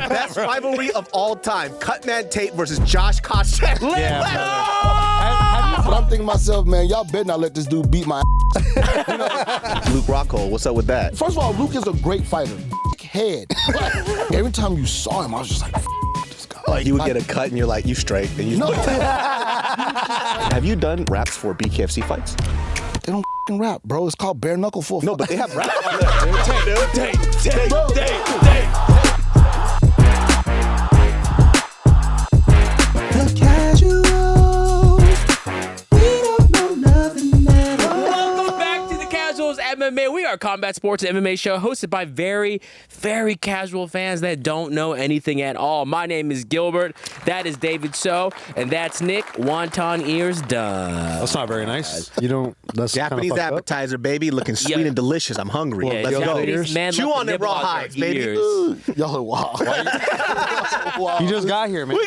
Best rivalry of all time. Cutman Tate versus Josh Koscheck. Yeah, But I'm thinking to myself, man, y'all better not let this dude beat my ass. You know? Luke Rockhold, what's up with that? First of all, Luke is a great fighter. Head. Like, every time you saw him, I was just like, this guy. Like, you would get a cut and you're like, you straight. And you No. Have you done raps for BKFC fights? They don't rap, bro. It's called bare knuckle full. No, but they have rap. Tate. The casuals, we don't know nothing at all. Welcome back to the Casuals MMA. We are a combat sports and MMA show hosted by very, very casual fans that don't know anything at all. My name is Gilbert. That is David So, and that's Nick. Wonton ears done. That's not very nice. You don't. That's Japanese kinda fucked up. appetizer, baby. Looking sweet and delicious. I'm hungry. Yeah, Let's go. Japanese man Chew left on the them nibble raw on their hides, baby. ears. Y'all are wild. Wow. You just got here, man.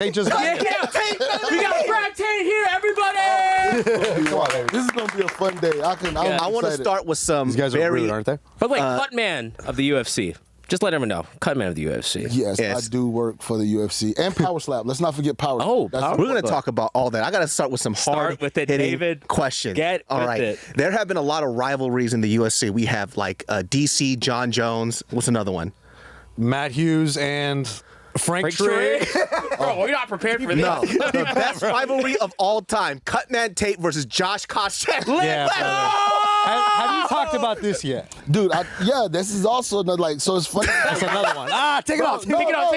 They just got here. We got Brad Tate here, everybody! This is gonna be a fun day. I want to start with some These guys are very rude, aren't they? By the way, Cutman of the UFC. Just let everyone know. Cutman of the UFC. Yes, I do work for the UFC and Power Slap. Let's not forget Power Slap. Oh, That's We're going to talk about all that. I got to start with some Start with it, David. questions. Get all with right. it. There have been a lot of rivalries in the UFC. We have like DC, John Jones. What's another one? Matt Hughes and Frank Trigg. Bro, we're not prepared for this. No, the best rivalry of all time. Cutman Tate versus Josh Koscheck. Yeah, brother. Have you talked about this yet? dude. This is also another, like, so it's funny. That's another one. Take it off. Take it off.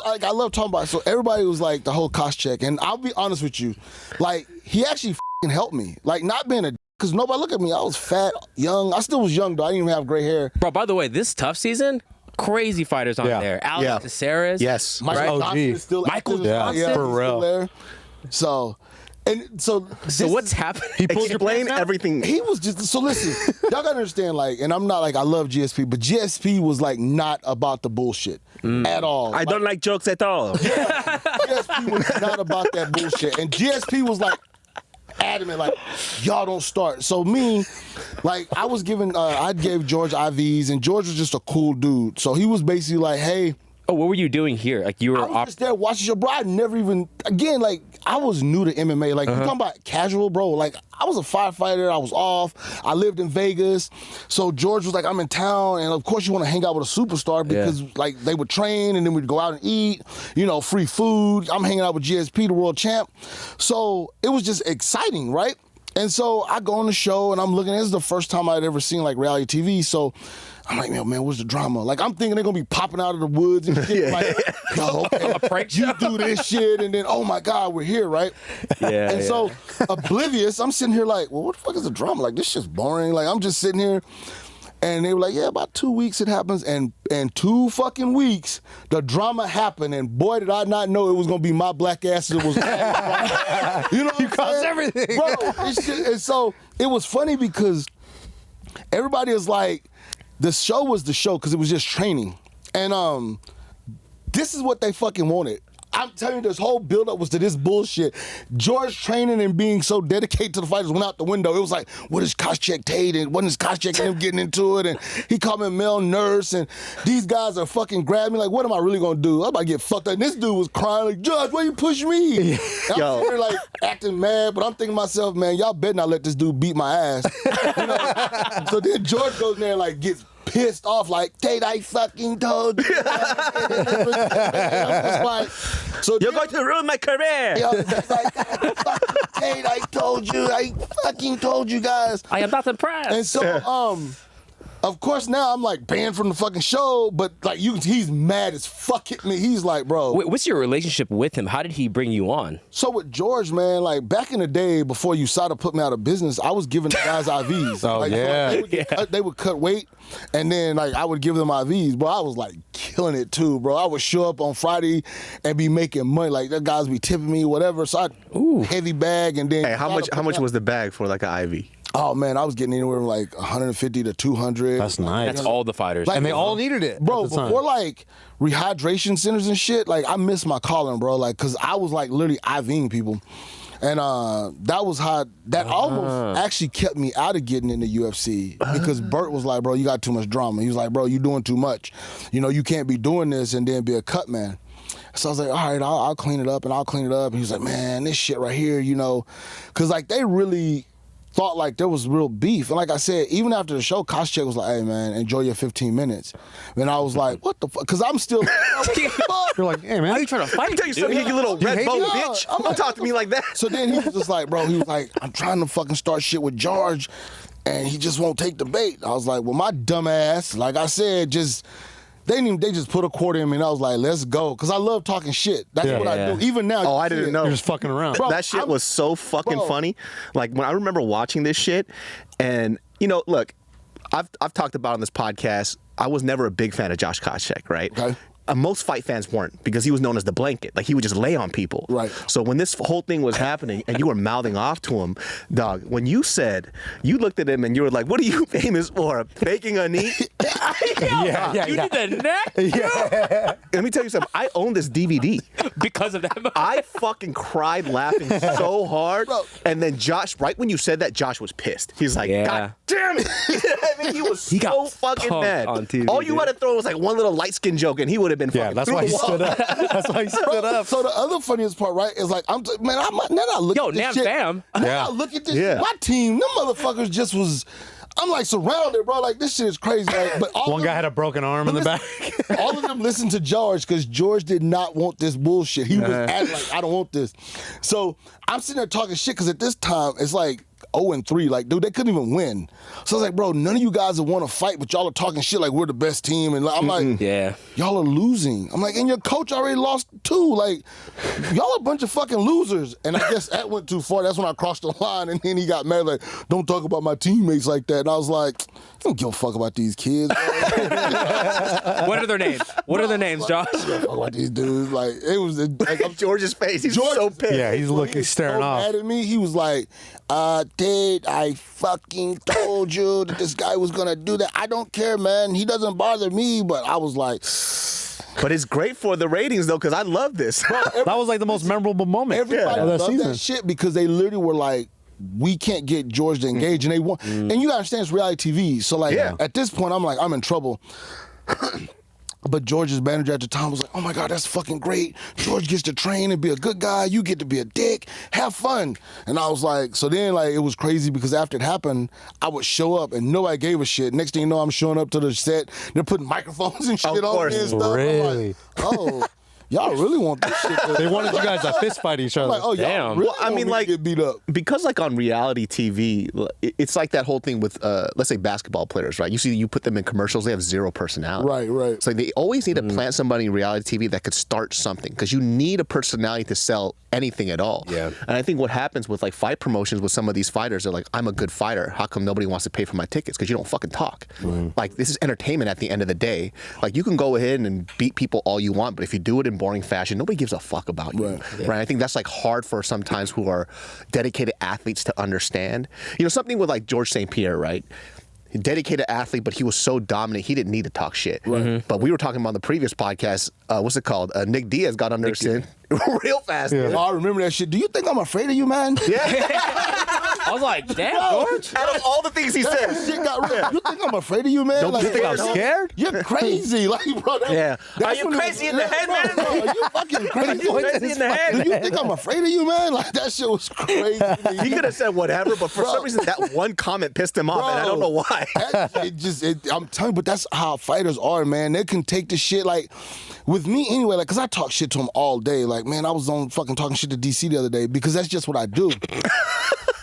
I love talking about it. So everybody was like the whole Koscheck, and I'll be honest with you, like he actually helped me, like not being a because nobody look at me. I was fat, young. I still was young though. I didn't even have gray hair. Bro, by the way, this tough season, crazy fighters on Yeah. there. Alex Caceres. Yes. Michael OG. Johnson is still Michael active. Johnson? Yeah, For he's real. still there. So What's happening? He pulled your Explain pants down? everything. he was just so listen. Y'all gotta understand, like, and I'm not like I love GSP, but GSP was like not about the bullshit at all. I don't like jokes at all. GSP was not about that bullshit, and GSP was like adamant, like y'all don't start. So me, like I was giving, I gave George IVs, and George was just a cool dude. So he was basically like, hey. Oh, what were you doing here? Like you were I was just there watching your bro. I never even, again, like, I was new to MMA. Like, you talking about casual, bro. Like, I was a firefighter. I was off. I lived in Vegas. So George was like, I'm in town. And, of course, you want to hang out with a superstar because, like, they would train and then we'd go out and eat, you know, free food. I'm hanging out with GSP, the world champ. So it was just exciting, right? And so I go on the show and I'm looking. This is the first time I'd ever seen, like, reality TV. So I'm like, man, what's the drama? Like, I'm thinking they're gonna be popping out of the woods and shit. Like, yo, okay, A prank you show? do this shit, and then, oh my God, we're here, right? Yeah. And so, oblivious, I'm sitting here like, well, what the fuck is the drama? Like, this shit's boring. Like, I'm just sitting here. And they were like, yeah, about 2 weeks it happens. And 2 fucking weeks, the drama happened. And boy, did I not know it was going to be my black ass that was. You know what I'm caused saying? everything. Bro, it's just, and so it was funny because everybody was like, the show was the show because it was just training. And this is what they fucking wanted. I'm telling you, this whole buildup was to this bullshit. George training and being so dedicated to the fighters went out the window. It was like, what is Koscheck Tate? And what is Koscheck and him getting into it? And he called me a male nurse. And these guys are fucking grabbing me. Like, what am I really going to do? I'm about to get fucked up. And this dude was crying like, Judge, why you push me? And I'm Yo. sitting there like acting mad. But I'm thinking to myself, man, y'all better not let this dude beat my ass. You know? So then George goes in there and like gets pissed off, like, Tate, I fucking told you. I'm just like, so You're going to ruin my career. I was just like, fucking Tate, I fucking told you guys. I am not impressed. And so, of course, now I'm like banned from the fucking show, but like he's mad as fuck at me. He's like, bro. Wait, what's your relationship with him? How did he bring you on? So with George, man, like back in the day before USADA put me out of business, I was giving the guys IVs. Oh, like, yeah. They would cut weight, and then like I would give them IVs. Bro, I was like killing it too, bro. I would show up on Friday and be making money. Like the guys be tipping me, whatever. So I heavy bag, and then Hey, how much was the bag for like an IV? Oh man, I was getting anywhere from like 150 to 200. That's nice. That's all the fighters. Like, and they all needed it. Bro, at the time. before like rehydration centers and shit, like I missed my calling, bro. Like, cause I was like literally IVing people. And that was how that almost actually kept me out of getting into UFC because Bert was like, bro, you got too much drama. He was like, bro, you doing too much. You know, you can't be doing this and then be a cut man. So I was like, all right, I'll clean it up and I'll clean it up. And he was like, man, this shit right here, you know, because like they really thought like there was real beef. And like I said, even after the show, Koscheck was like, hey, man, enjoy your 15 minutes. And I was like, what the fuck? Because I'm still... You're like, hey, man. Why are you trying to fight? Let me tell you something, you little red boat Yeah, bitch. Don't talk to me like that. So then he was just like, bro, he was like, I'm trying to fucking start shit with George, and he just won't take the bait. I was like, well, my dumb ass, like I said, they just put a quarter in me, and I was like, let's go. Because I love talking shit. That's what I do. Even now. Oh, I didn't know. You're just fucking around. Bro, That shit was so fucking funny. Like, when I remember watching this shit, and, you know, look, I've talked about on this podcast, I was never a big fan of Josh Koscheck, right? Okay. Most fight fans weren't because he was known as the blanket. Like, he would just lay on people. Right. So when this whole thing was happening and you were mouthing off to him, dog, when you said, you looked at him and you were like, what are you famous for? Faking a knee? You did the neck? Yeah. Let me tell you something. I own this DVD. Because of that. I fucking cried laughing so hard. Bro. And then Josh, right when you said that, Josh was pissed. He's like, Yeah. God damn it. I mean, he was He got so fucking punked mad. on TV, All you dude. had to throw was like one little light skin joke and he would have been Yeah, fucking that's through why the he wall. stood up. That's why he stood up. So the other funniest part, right, is like, now I look Yo, at this Nam shit. Fam. Now I look at this Yeah. shit. My team, them motherfuckers just was, I'm like surrounded, bro. Like, this shit is crazy. Like, but all One of guy them- had a broken arm in the back. all of them listened to George because George did not want this bullshit. He was acting like, I don't want this. So I'm sitting there talking shit because at this time, it's like 0-3. Like, dude, they couldn't even win. So I was like, bro, none of you guys would want to fight, but y'all are talking shit like we're the best team. And I'm like, Yeah. y'all are losing. I'm like, and your coach already lost too. Like, y'all a bunch of fucking losers. And I guess that went too far. That's when I crossed the line. And then he got mad, like, don't talk about my teammates like that. And I was like, I don't give a fuck about these kids. What are their names? What are their names, Josh? I don't give a fuck about these dudes. Like, it was like, I'm George's face. He's George- so pissed. Yeah, he's looking, staring so off. mad at me. He was like, Dad, I fucking told you that this guy was gonna do that. I don't care, man. He doesn't bother me. But I was like, But it's great for the ratings, though, because I love this. That was like the most memorable moment everybody of that loved season. that shit because they literally were like, we can't get George to engage, and they want. And you gotta understand, it's reality TV. So like, Yeah. at this point, I'm like, I'm in trouble. But George's manager at the time was like, oh my God, that's fucking great. George gets to train and be a good guy. You get to be a dick. Have fun. And I was like, so then like it was crazy because after it happened, I would show up and nobody gave a shit. Next thing you know, I'm showing up to the set. They're putting microphones and shit on course. me and stuff. I'm Really? like, oh, y'all really want this shit. They wanted you guys to fist fight each I'm other. like, oh, Damn. y'all really Well, I want mean, me to like, get beat up. because like on reality TV, it's like that whole thing with let's say basketball players, right? You put them in commercials, they have zero personality. Right, right. It's like they always need to plant somebody in reality TV that could start something because you need a personality to sell anything at all. Yeah. And I think what happens with like fight promotions with some of these fighters, they're like, I'm a good fighter. How come nobody wants to pay for my tickets? Because you don't fucking talk. Like, this is entertainment at the end of the day. Like, you can go ahead and beat people all you want, but if you do it in boring fashion, nobody gives a fuck about you. Right. I think that's like hard for sometimes who are dedicated athletes to understand. You know, something with like George St. Pierre, right? Dedicated athlete, but he was so dominant, he didn't need to talk shit. But we were talking about on the previous podcast, what's it called? Nick Diaz got under his skin real fast. Oh, I remember that shit. Do you think I'm afraid of you, man? I was like, damn, George. Out of all the things he said. Shit got real. You think I'm afraid of you, man? Don't you think I'm scared? You're crazy. Like, bro. Yeah. That's Are you when crazy in the head, man? Bro, are you fucking crazy? you crazy in the head? Do you think I'm afraid of you, man? Like, that shit was crazy. He could have said whatever, but for some reason that one comment pissed him off, and I don't know why. I'm telling you, but that's how fighters are, man. They can take the shit, like, with me anyway, like, because I talk shit to him all day. Like, man, I was on fucking talking shit to DC the other day because that's just what I do.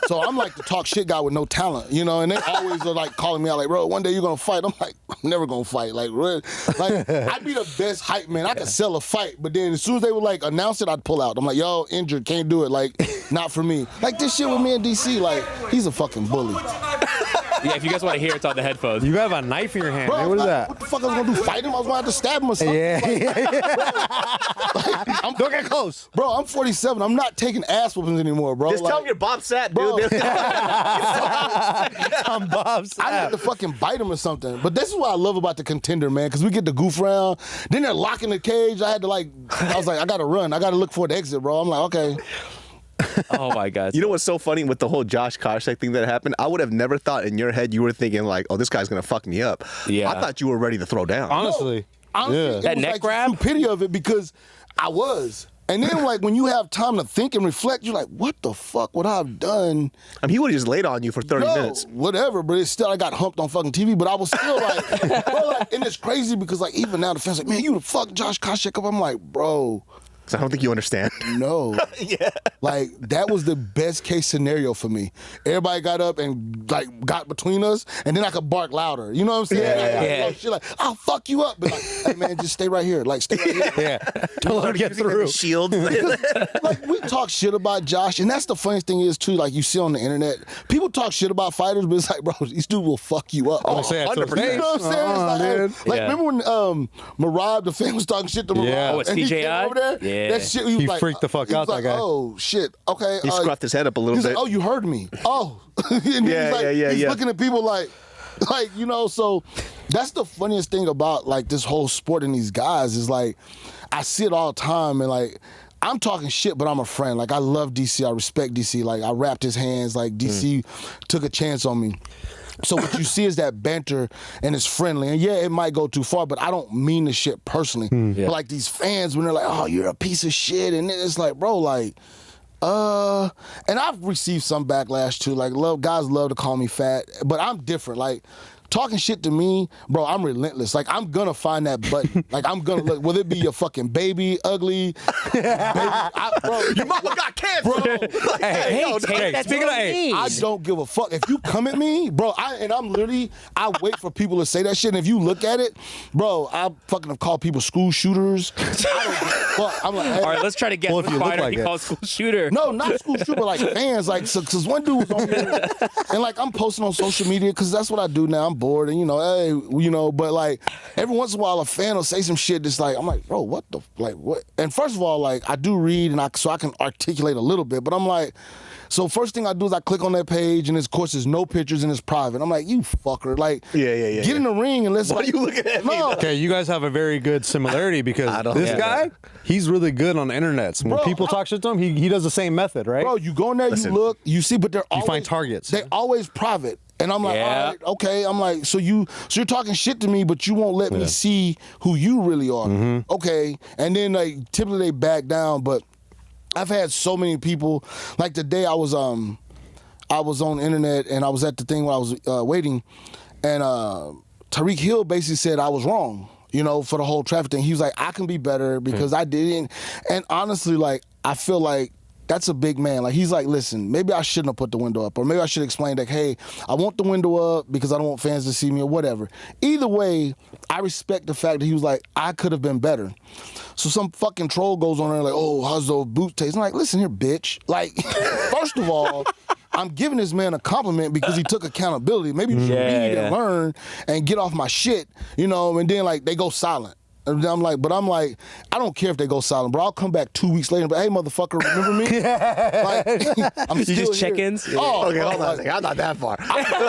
So I'm like the talk shit guy with no talent, you know, and they always are like calling me out like, bro, one day you're gonna fight. I'm like, I'm never gonna fight. Like, really? Like, I'd be the best hype man. I could sell a fight, but then as soon as they would like announce it, I'd pull out. I'm like, yo, injured, can't do it. Like, not for me. Like this shit with me and DC, like, he's a fucking bully. Yeah, if you guys want to hear, it's on the headphones. You have a knife in your hand. Bro, man. What is that? What the fuck I was gonna do? Fight him? I was gonna have to stab him or something. Don't get close. Bro, I'm 47. I'm not taking ass whoopings anymore, bro. Just like, tell him you're Bob Sapp, bro. dude. I'm Bob Sapp. I had to fucking bite him or something. But this is what I love about the Contender, man, because we get to goof around. Then they're locking the cage. I was like, I gotta run. I gotta look for the exit, bro. I'm like, okay. Oh my God. You know what's so funny with the whole Josh Koscheck thing that happened? I would have never thought in your head you were thinking like, oh, this guy's gonna fuck me up. Yeah. I thought you were ready to throw down. Honestly. Honestly, Yeah. it That was neck like grab? the stupidity of it because I was. And then, like, when you have time to think and reflect, you're like, what the fuck would I have done? I mean, he would have just laid on you for 30 minutes. Whatever, but it's still, I got humped on fucking TV, but I was still like, bro, like, and it's crazy because, like, even now the fans like, man, you the fuck Josh Koscheck up. I'm like, bro, So I don't think you understand. no. Yeah. Like, that was the best case scenario for me. Everybody got up and, like, got between us, and then I could bark louder. You know what I'm saying? Yeah. Like, shit like, I'll fuck you up. But, like, hey, man, just stay right here. Like, stay right here. Yeah. Don't let him get through. Shield. Like, we talk shit about Josh, and that's the funniest thing is, too, like, you see on the internet, people talk shit about fighters, but it's like, bro, these dudes will fuck you up. I'm gonna say it to the 100%. face. You know what I'm saying? It's like, Yeah. remember when Marab, the fan, was talking shit to Marab? Yeah. Oh, it's and he TJI? came over there? Yeah. That shit, He was freaked the fuck he was out, that like, guy. Oh, shit. Okay. He scruffed his head up a little He's bit. like, oh, you heard me. Oh. And then Yeah, he's like, yeah, he's yeah. looking at people like, you know, so that's the funniest thing about, like, this whole sport and these guys is, like, I see it all the time, and, like, I'm talking shit, but I'm a friend. Like, I love DC. I respect DC. Like, I wrapped his hands. Like, DC took a chance on me. So what you see is that banter, and it's friendly. And yeah, it might go too far, but I don't mean the shit personally. Yeah. But, like, these fans, when they're like, oh, you're a piece of shit, and then it's like, bro, like, and I've received some backlash too. Like, guys love to call me fat, but I'm different. Like, talking shit to me, bro, I'm relentless. Like, I'm gonna find that button. Like, I'm gonna look, whether it be a fucking baby, ugly, baby, bro, Your mama got cancer. bro. Hey, yo, Tate, hey, that's speaking what of- I mean. I don't give a fuck. If you come at me, bro, I wait for people to say that shit. And if you look at it, bro, I fucking have called people school shooters. I don't give a fuck. I'm like, hey. All right, let's try to guess Well, if what you look fighter like he it. calls school shooter. No, not school shooter, but like fans. Like, because one dude was on there, and like I'm posting on social media because that's what I do now. I'm bored, and hey, but like every once in a while a fan will say some shit that's like, I'm like, bro, what the, like, what? And first of all, like, I do read, and so I can articulate a little bit, but I'm like, so first thing I do is I click on that page, and of course there's no pictures and it's private. I'm like, you fucker, like, Yeah. get in the ring and let's. Why are you looking at me? No, Okay, you guys have a very good similarity because don't- this yeah. guy, he's really good on the internet. So when Bro, people talk shit to him, he does the same method, right? bro, you go in there, Listen. you look, you see, but they're always, find targets. They always private. And I'm like, Yeah. all right, okay. I'm like, so you're talking shit to me, but you won't let me see who you really are. Okay. And then like typically they back down, but I've had so many people, like the day I was on the internet and I was at the thing where I was waiting, and Tariq Hill basically said I was wrong, for the whole traffic thing. He was like, I can be better because I didn't. And honestly, like, I feel like that's a big man. Like, he's like, listen, maybe I shouldn't have put the window up, or maybe I should explain that, hey, I want the window up because I don't want fans to see me or whatever. Either way, I respect the fact that he was like, I could have been better. So some fucking troll goes on there like, oh, how's those boots taste? I'm like, listen here, bitch. Like, first of all, I'm giving this man a compliment because he took accountability. Maybe you should read and learn and get off my shit, and then like they go silent. And I'm like, I don't care if they go silent, bro. I'll come back 2 weeks later and be, hey, motherfucker, remember me? Like, I'm You still just here. check-ins? Oh, Okay, bro, hold on a like, second. I'm not that far.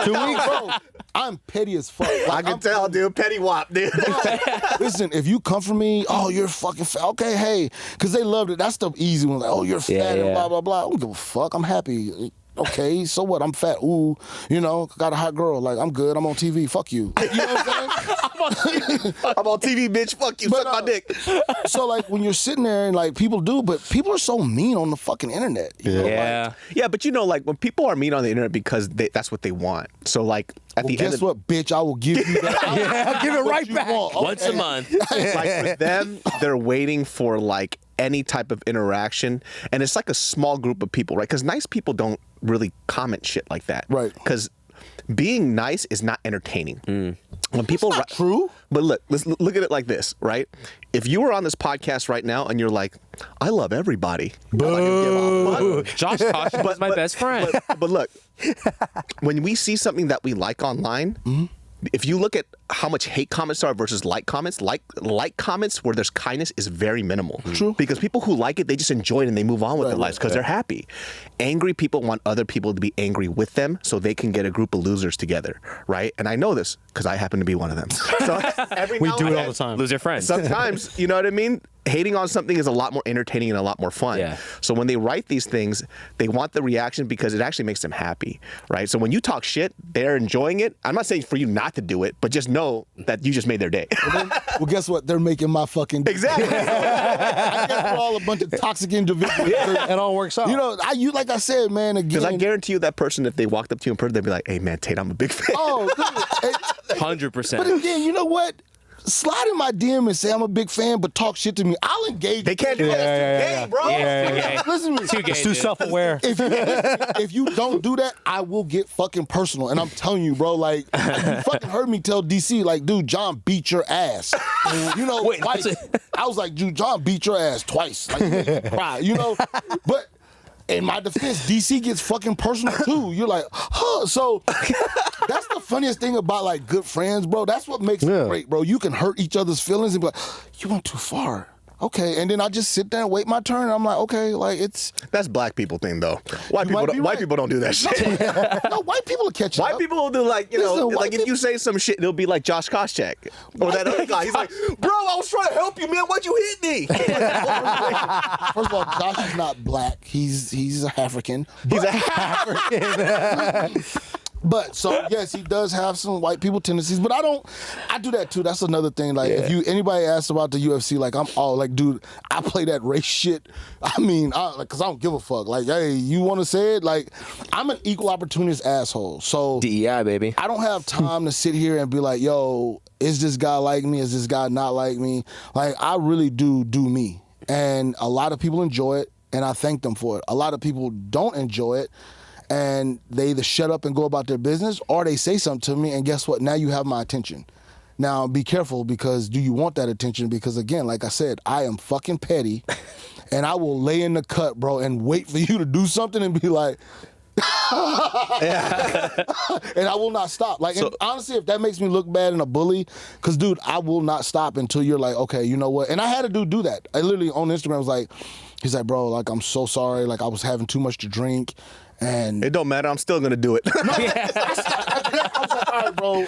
2 weeks, bro. I'm petty as fuck. I Like, can tell, dude. Petty wop, dude. Listen, if you come for me, oh, you're fucking fat. Okay, hey, because they loved it. That's the easy one. Like, oh, you're fat and blah, blah, blah. I don't give a fuck. I'm happy. Okay, so what? I'm fat. Ooh, got a hot girl. Like, I'm good. I'm on TV. Fuck you. You know what I'm saying? I'm on TV, bitch. Fuck you. But, Suck my dick. So, like, when you're sitting there and, like, people are so mean on the fucking internet. You know? Yeah. Yeah, but like when people are mean on the internet because that's what they want. So like at Well, the guess end of what, bitch? I will give you that. I'll give it What right you back. want. Once a Okay. month. like with them, they're waiting for like any type of interaction, and it's like a small group of people, right? Because nice people don't really comment shit like that, Right. Because being nice is not entertaining. When people not true. But let's look at it like this, right? If you were on this podcast right now and you're like, I love everybody, I'm not gonna give a fuck. Josh Koscheck was my best friend. But look, when we see something that we like online, if you look at how much hate comments are versus like comments where there's kindness is very minimal. True. Because people who like it, they just enjoy it and they move on with their lives because they're happy. Angry people want other people to be angry with them so they can get a group of losers together, right? And I know this because I happen to be one of them. So We do it all the time. Lose your friends. sometimes, you know what I mean? hating on something is a lot more entertaining and a lot more fun. Yeah. So when they write these things, they want the reaction because it actually makes them happy, right? So when you talk shit, they're enjoying it. I'm not saying for you not to do it, but just know that you just made their day. Well, guess what? They're making my fucking day. Exactly. I guess we're all a bunch of toxic individuals. It all works out. You know, like I said, man, again. Because I guarantee you that person, if they walked up to you in person, they'd be like, hey, man, Tate, I'm a big fan. Oh, dude, 100%. but again, you know what? Slide in my DM and say I'm a big fan, but talk shit to me. I'll engage. They can't do that. It's too gay, bro. Yeah, Listen to me. Too gay, It's too dude. self-aware. If you don't do that, I will get fucking personal. And I'm telling you, bro, like, you fucking heard me tell DC, like, dude, John beat your ass. You know, Wait, twice. I was like, dude, John beat your ass twice. Like, you made me cry, you know? But in my defense, DC gets fucking personal too. You're like, huh. So that's the funniest thing about like good friends, bro. That's what makes it great, bro. You can hurt each other's feelings and be like, you went too far. Okay, and then I just sit there and wait my turn. And I'm like, okay, like it's. That's black people thing, though. might be White right. people don't do that shit. No, white people will catch White up. people will do like, you know, Listen, white like if you say some shit, it'll be like Josh Koscheck. Or that other guy. He's like, bro, I was trying to help you, man. Why'd you hit me? First of all, Josh is not black. He's a African. He's a African. But so yes, he does have some white people tendencies. But I do that too. That's another thing. Like if anybody asks about the UFC, like I'm all like, dude, I play that race shit. I mean, cause I don't give a fuck. Like, hey, you want to say it? Like, I'm an equal opportunist asshole. So DEI, baby. I don't have time to sit here and be like, yo, is this guy like me? Is this guy not like me? Like, I really do me. And a lot of people enjoy it, and I thank them for it. A lot of people don't enjoy it, and they either shut up and go about their business, or they say something to me, and guess what? Now you have my attention. Now, be careful, because do you want that attention? Because, again, like I said, I am fucking petty, and I will lay in the cut, bro, and wait for you to do something and be like... and I will not stop. Like, and honestly, if that makes me look bad and a bully, because, dude, I will not stop until you're like, okay, you know what? And I had a dude do that. I literally, on Instagram, was like, he's like, bro, like, I'm so sorry. Like, I was having too much to drink. And it don't matter. I'm still going to do it. I was like, all right, bro,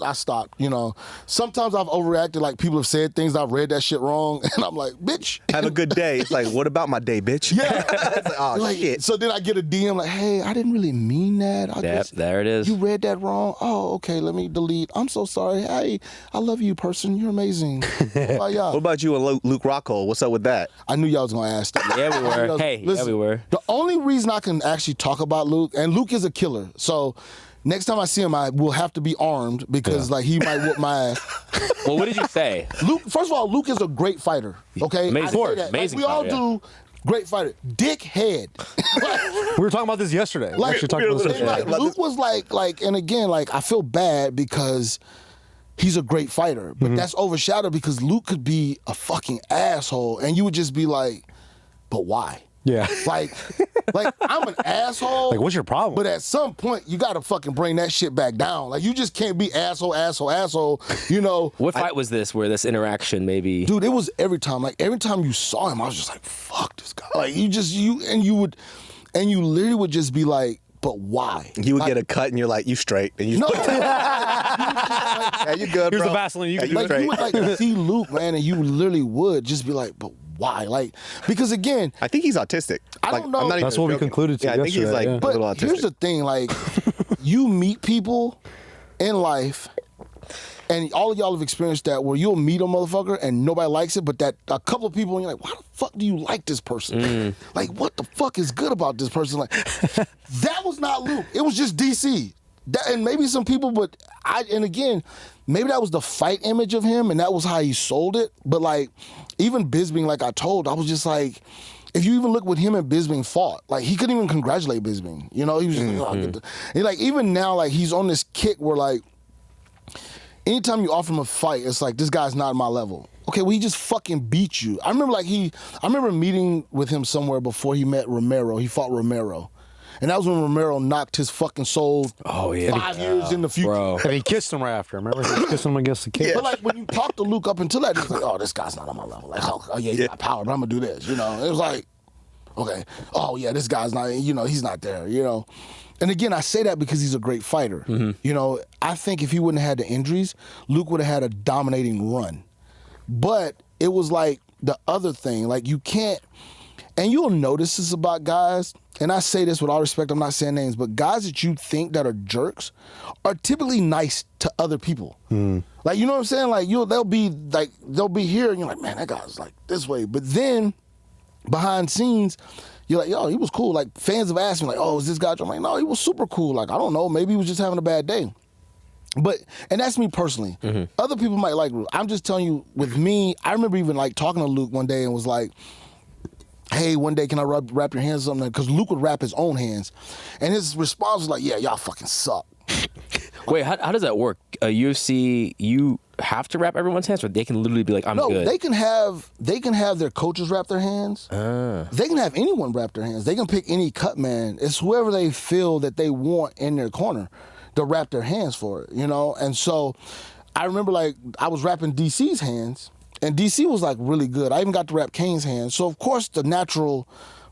I stopped, you know. Sometimes I've overreacted, like people have said things, I've read that shit wrong, and I'm like, bitch. Have a good day. It's like, what about my day, bitch? Yeah. It's like, oh, shit. So then I get a DM like, hey, I didn't really mean that. There it is. You read that wrong. Oh, okay, let me delete. I'm so sorry. Hey, I love you, person. You're amazing. What about you and Luke Rockhold? What's up with that? I knew y'all was going to ask that. Yeah, we were. Listen, yeah, we were. The only reason I can actually talk about Luke, and Luke is a killer, so next time I see him, I will have to be armed because like he might whoop my ass. Well, what did you say? Luke, first of all, Luke is a great fighter. Okay, Amazing. I say that. Amazing Like, we all fighter, do. Great fighter, dickhead. We were talking about this yesterday. Like, Actually talking about this yesterday. like Luke was like, and again, like I feel bad because he's a great fighter, but that's overshadowed because Luke could be a fucking asshole, and you would just be like, but why? Yeah. Like I'm an asshole. Like, what's your problem? But at some point, you got to fucking bring that shit back down. Like, you just can't be asshole, you know. What fight was this where this interaction maybe? Dude, it was every time. Like, every time you saw him, I was just like, fuck this guy. Like, you literally would just be like, but why? You would get a cut and you're like, you straight. And you No. yeah, you good, Here's bro. the Vaseline. You can Yeah, do Like, it. you would like see Luke, man, and you literally would just be like, but why? Like, because again, I think he's autistic. I Like, don't know. I'm not even That's what we joking. concluded to Yeah, I think he's yesterday, like yeah. a but little autistic. here's the thing, like, you meet people in life, and all of y'all have experienced that where you'll meet a motherfucker and nobody likes it, but that a couple of people and you're like, why the fuck do you like this person? Like, what the fuck is good about this person? Like, that was not Luke. It was just DC. That, and maybe some people, but again, maybe that was the fight image of him and that was how he sold it. But like, even Bisping, like I told, I was just like, if you even look what him and Bisping fought, like he couldn't even congratulate Bisping. You know, he was just like, oh, I get the, and like even now, like he's on this kick where like, anytime you offer him a fight, it's like, this guy's not my level. Okay, well, he just fucking beat you. I remember meeting with him somewhere before he met Romero. He fought Romero. And that was when Romero knocked his fucking soul 5 years in the future. Bro. And he kissed him right after. Remember? He kissed him against the cage. But like when you talk to Luke up until that, he's like, oh, this guy's not on my level. Like, oh yeah, he got power, but I'm gonna do this. You know, it was like, okay, oh yeah, this guy's not, you know, he's not there, you know. And again, I say that because he's a great fighter. You know, I think if he wouldn't have had the injuries, Luke would have had a dominating run. But it was like, the other thing, like you can't, and you'll notice this about guys, and I say this with all respect, I'm not saying names, but guys that you think that are jerks are typically nice to other people. Like, you know what I'm saying? Like, they'll be here, and you're like, man, that guy's like this way. But then, behind scenes, you're like, yo, he was cool. Like, fans have asked me, like, oh, is this guy? I'm like, no, he was super cool. Like, I don't know, maybe he was just having a bad day. But, and that's me personally. Other people might like Luke. I'm just telling you, with me, I remember even like talking to Luke one day and was like, hey, one day can I wrap your hands or something? Because Luke would wrap his own hands. And his response was like, yeah, y'all fucking suck. Wait, how does that work? UFC, you have to wrap everyone's hands, or they can literally be like, I'm good? No, they can have their coaches wrap their hands. They can have anyone wrap their hands. They can pick any cut man. It's whoever they feel that they want in their corner to wrap their hands for it, you know? And so I remember, like, I was wrapping DC's hands, and DC was, like, really good. I even got to wrap Kane's hands. So, of course, the natural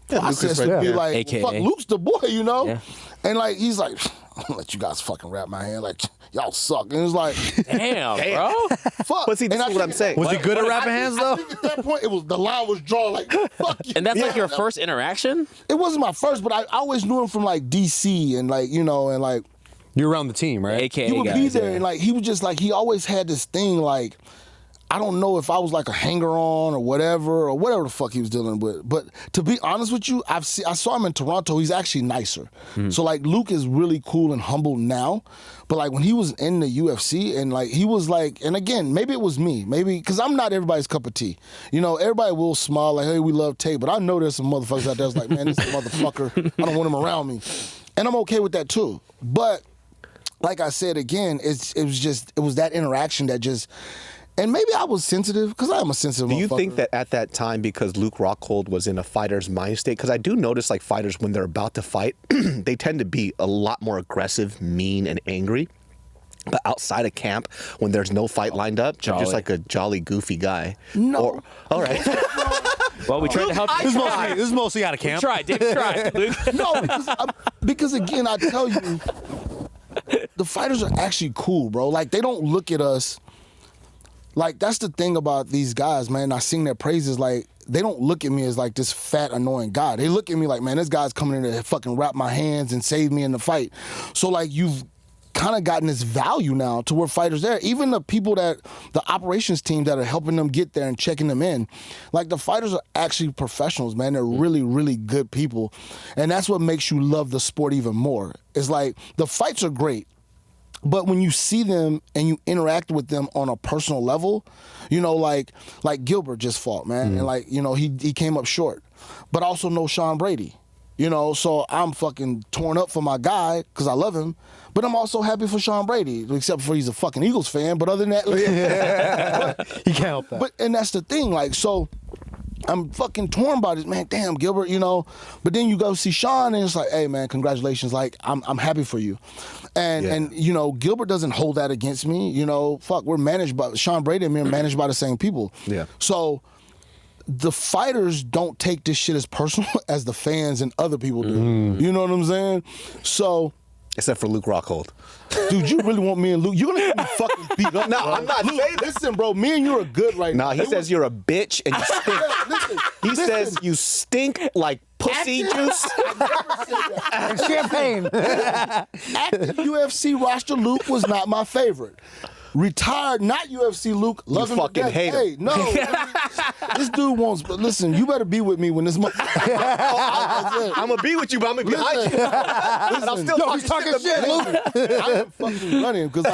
process would be like, AKA. fuck, Luke's the boy, you know? Yeah. And, like, he's like, I'm gonna let you guys fucking wrap my hand. Like, y'all suck. And it's like, Damn, bro. fuck. But see, this is what I'm saying. Was he good at wrapping hands, though? I think at that point, the line was drawn like, fuck you. And that's like your first interaction? It wasn't my first, but I always knew him from, like, DC and, like, you know, and, like, You're around the team, right? AKA he would guys, be there, yeah. and like he was just like, he always had this thing, like, I don't know if I was like a hanger-on or whatever the fuck he was dealing with. But to be honest with you, I saw him in Toronto. He's actually nicer. So like Luke is really cool and humble now. But like when he was in the UFC and like he was like, and again, maybe it was me, maybe because I'm not everybody's cup of tea. You know, everybody will smile like, hey, we love Tate. But I know there's some motherfuckers out there that's like, man, this motherfucker, I don't want him around me. And I'm okay with that too. But like I said again, it was that interaction that just. And maybe I was sensitive, because I am a sensitive motherfucker. Do you think that at that time, because Luke Rockhold was in a fighter's mind state, because I do notice like fighters when they're about to fight, they tend to be a lot more aggressive, mean, and angry. But outside of camp, when there's no fight lined up, they're just like a jolly, goofy guy. No. All right. Well, we tried to help you. This is mostly out of camp. Try, Dave, try. Luke. No, because again, I tell you, the fighters are actually cool, bro. Like, they don't look at us. Like, that's the thing about these guys, man. I sing their praises. Like, they don't look at me as like this fat, annoying guy. They look at me like, man, this guy's coming in to fucking wrap my hands and save me in the fight. So, like, you've kind of gotten this value now to where fighters there. Even the people the operations team that are helping them get there and checking them in, like, the fighters are actually professionals, man. They're really, really good people. And that's what makes you love the sport even more. It's like, the fights are great. But when you see them and you interact with them on a personal level, you know, like Gilbert just fought, man. And like, you know, he came up short. But also no Sean Brady. You know, so I'm fucking torn up for my guy because I love him. But I'm also happy for Sean Brady, except for he's a fucking Eagles fan. But other than that, He can't help that. and that's the thing, like, so I'm fucking torn by this, man. Damn, Gilbert, you know. But then you go see Sean, and it's like, hey, man, congratulations. Like, I'm happy for you. And you know, Gilbert doesn't hold that against me. You know, fuck, we're managed by Sean Brady and me are managed by the same people. Yeah. So the fighters don't take this shit as personal as the fans and other people do. You know what I'm saying? So. Except for Luke Rockhold. Dude, you really want me and Luke? You're going to get me fucking beat up. No, bro. I'm not Luke, saying that. Listen, bro, me and you are good right now. No, he says you're a bitch and you stink. He says you stink like pussy juice. And champagne. Active UFC roster Luke was not my favorite. Retired, not UFC Luke. Love him to fucking death. hate him. Hey, no. This dude wants, but listen, you better be with me when this month. I'm going to be with you, but I'm going to be behind you. And I'm still talking shit, Luke. I'm fucking running because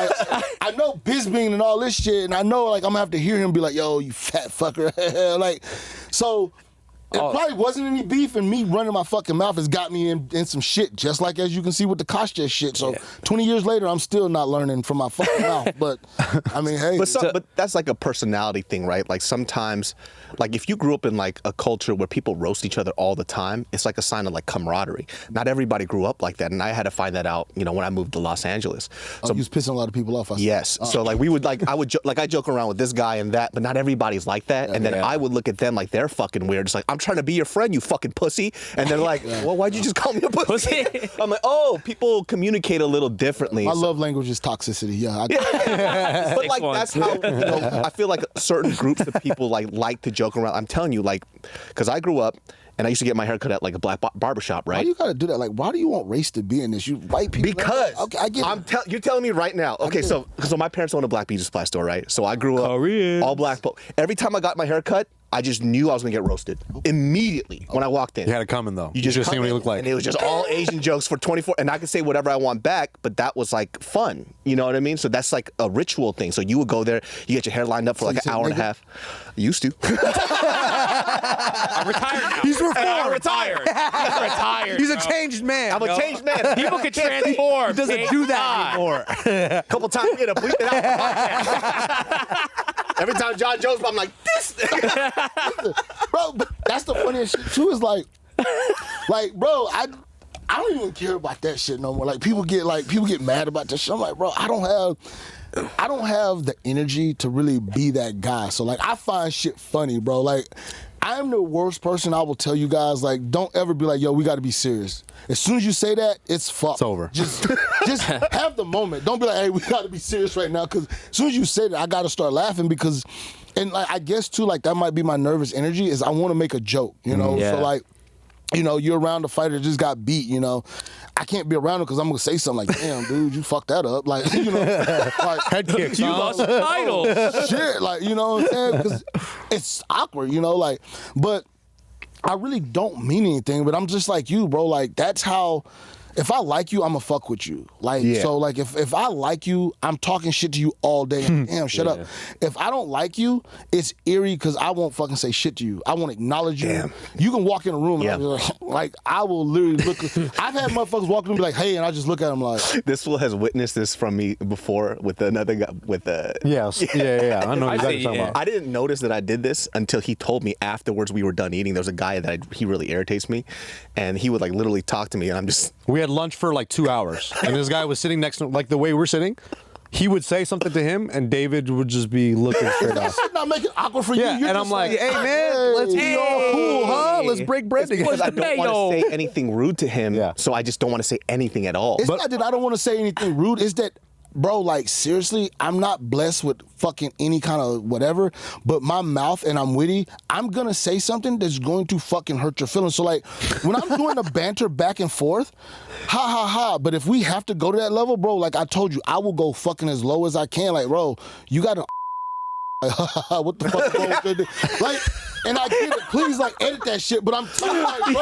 I know Bisbing and all this shit, and I know like I'm going to have to hear him be like, yo, you fat fucker. Like, so. It probably wasn't any beef, and me running my fucking mouth has got me in some shit, just like as you can see with the Koscheck shit. So 20 years later, I'm still not learning from my fucking mouth. But, I mean, hey. But that's like a personality thing, right? Like sometimes, like if you grew up in like a culture where people roast each other all the time, it's like a sign of like camaraderie. Not everybody grew up like that, and I had to find that out, you know, when I moved to Los Angeles. So you was pissing a lot of people off. Yes. So like we would like, I joke around with this guy and that, but not everybody's like that. And then I would look at them like they're fucking weird. It's like, I'm trying to be your friend, you fucking pussy. And they're like, well, why'd you just call me a pussy? I'm like, oh, people communicate a little differently. My love language is toxicity. Yeah. But like that's how I feel like certain groups of people like to joke around. I'm telling you, like, because I grew up and I used to get my hair cut at like a black barbershop, right? Why you gotta do that? Like, why do you want race to be in this? You white people. Because okay, I get you're telling me right now. Okay, so my parents owned a black beauty supply store, right? So I grew up Koreans. all black. Every time I got my hair cut, I just knew I was gonna get roasted immediately when I walked in. You had it coming though. You just seen what he looked like. And it was just all Asian jokes for 24, and I could say whatever I want back, but that was like fun. You know what I mean? So that's like a ritual thing. So you would go there, you get your hair lined up for like an hour and a half. Used to. I'm retired now. He's reformed. I'm retired. He's retired. He's a changed man. I'm a changed man. People can transform. He doesn't do that anymore. A couple times we had to bleep it out. Every time John Jones, I'm like, this. bro, but that's the funniest shit too. Is like, bro, I don't even care about that shit no more. Like people get mad about that shit. I'm like, bro, I don't have the energy to really be that guy. So like, I find shit funny, bro. Like, I'm the worst person. I will tell you guys, like, don't ever be like, yo, we got to be serious. As soon as you say that, it's fucked. It's over. Just have the moment. Don't be like, hey, we got to be serious right now. Because as soon as you say that, I got to start laughing because, and like, I guess too, like that might be my nervous energy is I want to make a joke, you know? Yeah. So like, you know, you're around the fighter that just got beat, you know. I can't be around him because I'm going to say something like, damn, dude, you fucked that up. Like, you know, like, Head kicks. You lost the title. shit, like, you know what I'm saying? Because it's awkward, you know, like, but I really don't mean anything, but I'm just like you, bro. Like, that's how, if I like you, I'm going to fuck with you. Like, so, like, if I like you, I'm talking shit to you all day. Damn, shut up. If I don't like you, it's eerie because I won't fucking say shit to you. I won't acknowledge you. Damn. You can walk in a room and I'll be like, I will literally look. I've had motherfuckers walk in and be like, hey, and I just look at them like. This fool has witnessed this from me before with another guy, with a... Yes. Yeah. I know exactly what you're talking about. I didn't notice that I did this until he told me afterwards we were done eating. There was a guy that he really irritates me, and he would like literally talk to me, and I'm just... We had lunch for like 2 hours, and this guy was sitting next to him, like the way we're sitting. He would say something to him, and David would just be looking straight off. Shit not making it awkward for you. Yeah, You're and just I'm like, hey man, let's be all cool, huh? Let's break bread together. Because I don't want to say anything rude to him, so I just don't want to say anything at all. It's not that I don't want to say anything rude. It's that, bro, like, seriously, I'm not blessed with fucking any kind of whatever, but my mouth, and I'm witty, I'm going to say something that's going to fucking hurt your feelings. So, like, when I'm doing the banter back and forth, ha, ha, ha, but if we have to go to that level, bro, like I told you, I will go fucking as low as I can. Like, bro, you got to... Like, what the fuck is wrong with that? Like, and I get it. Please, like, edit that shit. But I'm telling you, like, bro,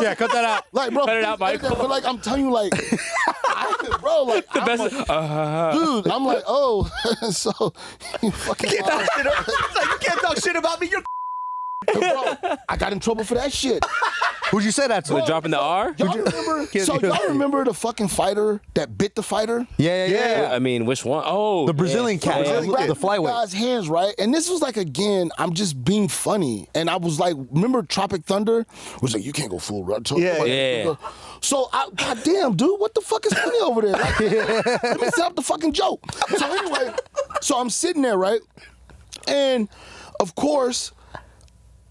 Yeah, cut that out. like, bro, Cut it out, edit that. Michael. But like, I'm telling you, like, bro, like, The best. dude, I'm like, oh, so you fucking. You can't talk shit about me. You're... Bro, I got in trouble for that shit. Who'd you say that to? The dropping the R? Y'all remember? So y'all remember the fucking fighter that bit the fighter? Yeah. I mean, which one? Oh, The Brazilian cat, He the grabbed flyweight. guy's hands, right? And this was like, again, I'm just being funny. And I was like, remember Tropic Thunder? It was like, you can't go full run. Yeah. So, goddamn, dude, what the fuck is funny over there? Like, let me set up the fucking joke. So anyway, so I'm sitting there, right? And of course,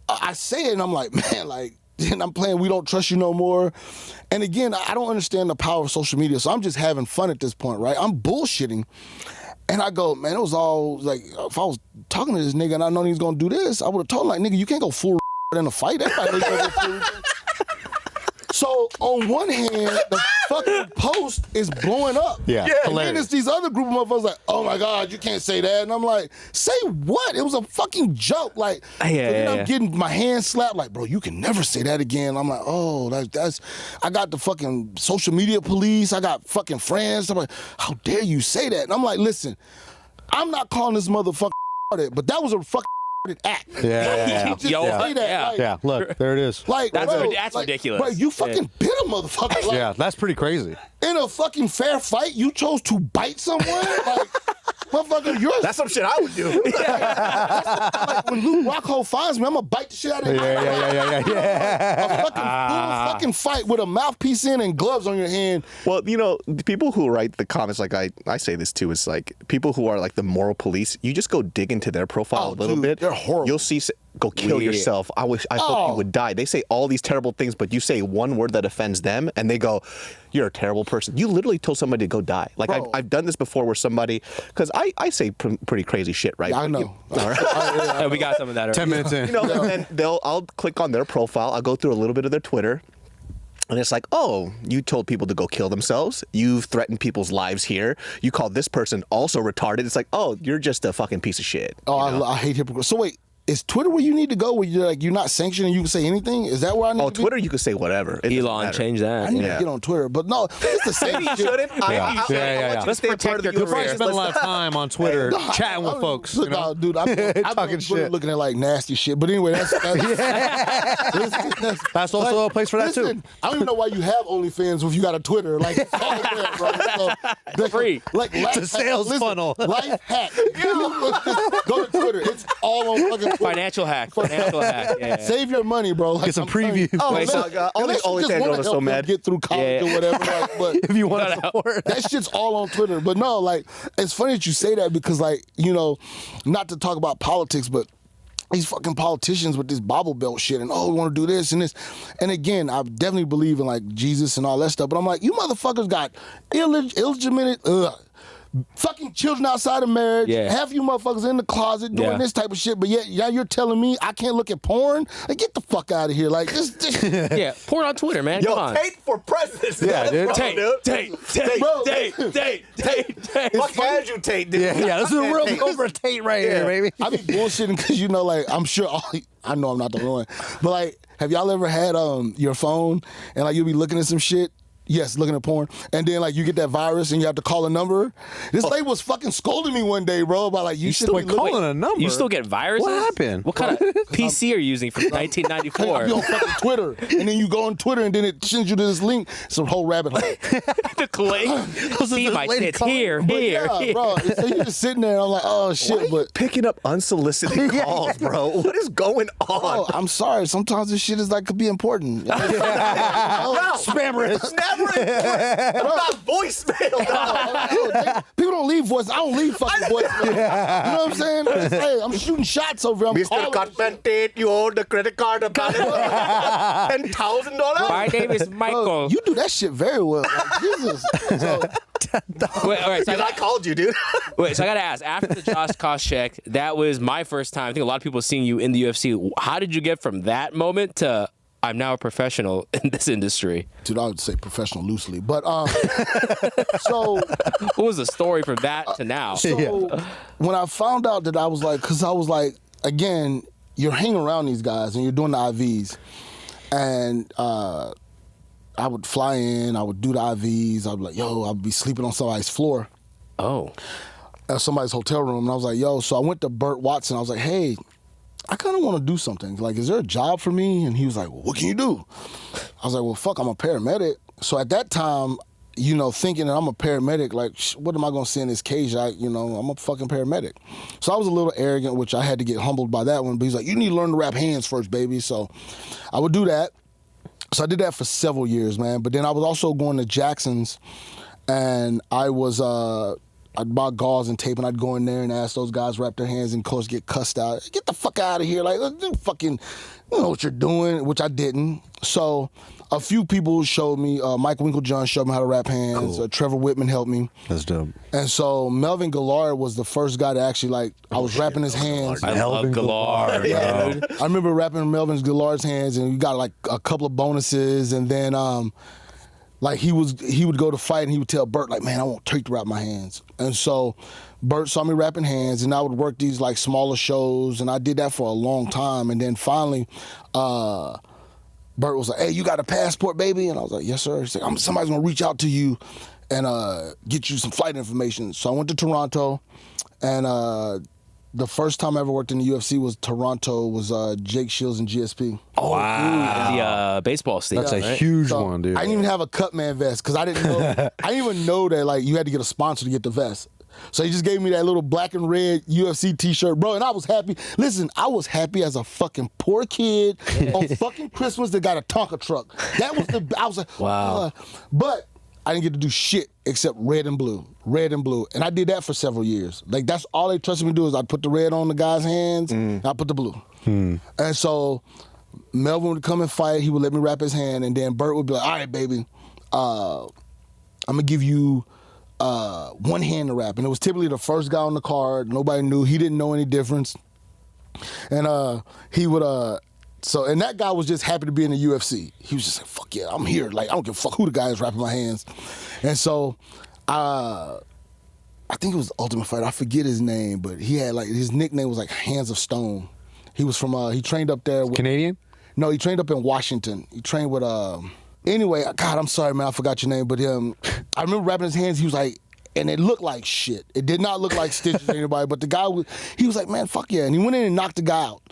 I say it and I'm like, man, like, and I'm playing We Don't Trust You No More. And again, I don't understand the power of social media, so I'm just having fun at this point, right? I'm bullshitting. And I go, man, it was all like, if I was talking to this nigga and I know he was gonna do this, I would have told him, like, nigga, you can't go full in a fight. Everybody knows you gonna go full. So on one hand, the fucking post is blowing up. Yeah, And then it's these other group of motherfuckers like, oh my God, you can't say that. And I'm like, say what? It was a fucking joke. Like, I'm getting my hand slapped. Like, bro, you can never say that again. I'm like, oh, that's. I got the fucking social media police. I got fucking friends. I'm like, how dare you say that? And I'm like, listen, I'm not calling this motherfucker but that was a fucking act. Yeah. Just say that. Like, Yeah, look, there it is. Like, That's bro, ridiculous. Bro, you fucking bit a motherfucker. Like, Yeah, that's pretty crazy. in a fucking fair fight, you chose to bite someone? Like, motherfucker, you're... That's some shit I would do. like, when Luke Rockhold finds me, I'm gonna bite the shit out of him. A fucking fight with a mouthpiece in and gloves on your hand. Well, you know, the people who write the comments, like I say this too, is like people who are like the moral police. You just go dig into their profile a little dude, bit. they're horrible. You'll see go kill yourself. I hope you would die. They say all these terrible things, but you say one word that offends them, and they go, you're a terrible person. You literally told somebody to go die. Like, I've done this before where somebody, because I say pretty crazy shit, right? Yeah, I know. All right. We got some of that already. 10 minutes in. You know, and then I'll click on their profile. I'll go through a little bit of their Twitter. And it's like, oh, you told people to go kill themselves. You've threatened people's lives here. You called this person also retarded. It's like, oh, you're just a fucking piece of shit. Oh, I hate hypocrites. So wait, is Twitter where you need to go where you're not sanctioned and you can say anything? Is that where I need to be? Twitter, you can say whatever. Elon changed that. I need to get on Twitter, but no, it's the same shit. Yeah. Let's protect your You probably career. spend a lot of time on Twitter chatting with folks. Look, You know? dude, I'm Talking shit. looking at like nasty shit. But anyway, That's also a place for that listen, too. I don't even know why you have OnlyFans if you got a Twitter. Like, it's all there, bro. So, free. Like, It's a sales funnel. Life hack. Go to Twitter. It's all on fucking Twitter. Financial hack. Yeah. Save your money, bro. Like, Get some I'm telling you. preview. Oh, Wait, so- Unless you just wanna help them get through college or whatever. Like, but If you want to support. that shit's all on Twitter. But no, like, it's funny that you say that because, like, you know, not to talk about politics, but these fucking politicians with this Bible Belt shit and, we want to do this and this. And again, I definitely believe in, like, Jesus and all that stuff. But I'm like, you motherfuckers got illegitimate, fucking children outside of marriage. Yeah. Half you motherfuckers in the closet doing this type of shit. But yet, you're telling me I can't look at porn? Like, get the fuck out of here. Like, this Yeah, pour it on Twitter, man. Come on. Tate for president. Yeah, dude. Tate. Bro, Fuck has you, Tate, dude. Yeah, this is a real over Tate right here, baby. I be bullshitting because, you know, like, I'm sure I know I'm not the only one. But, like, have y'all ever had your phone and, like, you'll be looking at some shit? Yes, looking at porn. And then, like, you get that virus and you have to call a number. This lady was fucking scolding me one day, bro, about, like, you should be calling a number? You still get viruses? What happened? What kind of PC are you using from I be 1994? on fucking Twitter. And then you go on Twitter and then it sends you to this link. It's a whole rabbit hole. The click. See my tits here. Yeah, bro. So you just sitting there and I'm like, oh, shit. But Picking up unsolicited calls, bro. What is going on? oh, I'm sorry. Sometimes this shit is like could be important. Spam risk. Never important. I'm not voicemail. People don't leave voice. I don't leave fucking voicemail. You know what I'm saying? Hey, I'm shooting shots over here. I'm Mr. Cutman Tate, you owe the credit card about $10,000. My name is Michael. You do that shit very well. Like, Jesus. So, Wait, all right, so I called you, dude. Wait, so I gotta ask. After the Josh Koscheck, that was my first time. I think a lot of people seeing you in the UFC. How did you get from that moment to I'm now a professional in this industry? dude, I would say professional loosely, but so What was the story from that to now? So when I found out that I was like, again, you're hanging around these guys and you're doing the IVs, and I would fly in, I would do the IVs, I'd be like, yo, I'd be sleeping on somebody's floor. Oh. At somebody's hotel room, and I was like, yo, so I went to Burt Watson, I was like, hey, I kind of want to do something. Like, is there a job for me? And he was like, well, what can you do? I was like, well, fuck, I'm a paramedic. So at that time, you know, thinking that I'm a paramedic, like, what am I going to see in this cage? I'm a fucking paramedic. So I was a little arrogant, which I had to get humbled by that one. But he's like, you need to learn to wrap hands first, baby. So I would do that. So I did that for several years, man. But then I was also going to Jackson's, and I was... I'd buy gauze and tape, and I'd go in there and ask those guys wrap their hands, and coach get cussed out. Get the fuck out of here! Like, fucking, you know what you're doing, which I didn't. So, a few people showed me. Mike Winklejohn showed me how to wrap hands. Cool. Trevor Whitman helped me. That's dope. And so Melvin Gillard was the first guy to actually I was wrapping his hands. I love Gillard, bro. I remember wrapping Melvin Gillard's hands, and we got like a couple of bonuses, and then like he would go to fight and he would tell Burt, like, man, I won't take to wrap my hands. And so Burt saw me wrapping hands, and I would work these like smaller shows, and I did that for a long time. And then finally, Burt was like, hey, you got a passport, baby? And I was like, yes, sir. He's like, somebody's gonna reach out to you and get you some flight information. So I went to Toronto, and the first time I ever worked in the UFC was Toronto, was Jake Shields and GSP. Oh, wow. The baseball stadium. That's a right? huge So one, dude. I didn't even have a Cutman vest because I didn't even know that like you had to get a sponsor to get the vest. So he just gave me that little black and red UFC t-shirt, bro, and I was happy. Listen, I was happy as a fucking poor kid on fucking Christmas that got a Tonka truck. I was like, wow. But I didn't get to do shit except red and blue. And I did that for several years. Like, that's all they trusted me to do is I'd put the red on the guy's hands, and I'd put the blue. And so Melvin would come and fight. He would let me wrap his hand, and then Bert would be like, all right, baby, I'm going to give you one hand to wrap. And it was typically the first guy on the card. Nobody knew. He didn't know any difference. And he would, and that guy was just happy to be in the UFC. He was just like, fuck yeah, I'm here. Like, I don't give a fuck who the guy is wrapping my hands. And so, I think it was Ultimate Fighter. I forget his name, but he had his nickname was like Hands of Stone. He was from, he trained up there with... Canadian? No, he trained up in Washington. He trained with, anyway, God, I'm sorry, man, I forgot your name, but I remember wrapping his hands, he was like, and it looked like shit. It did not look like stitches or anybody, but the guy, he was like, man, fuck yeah. And he went in and knocked the guy out.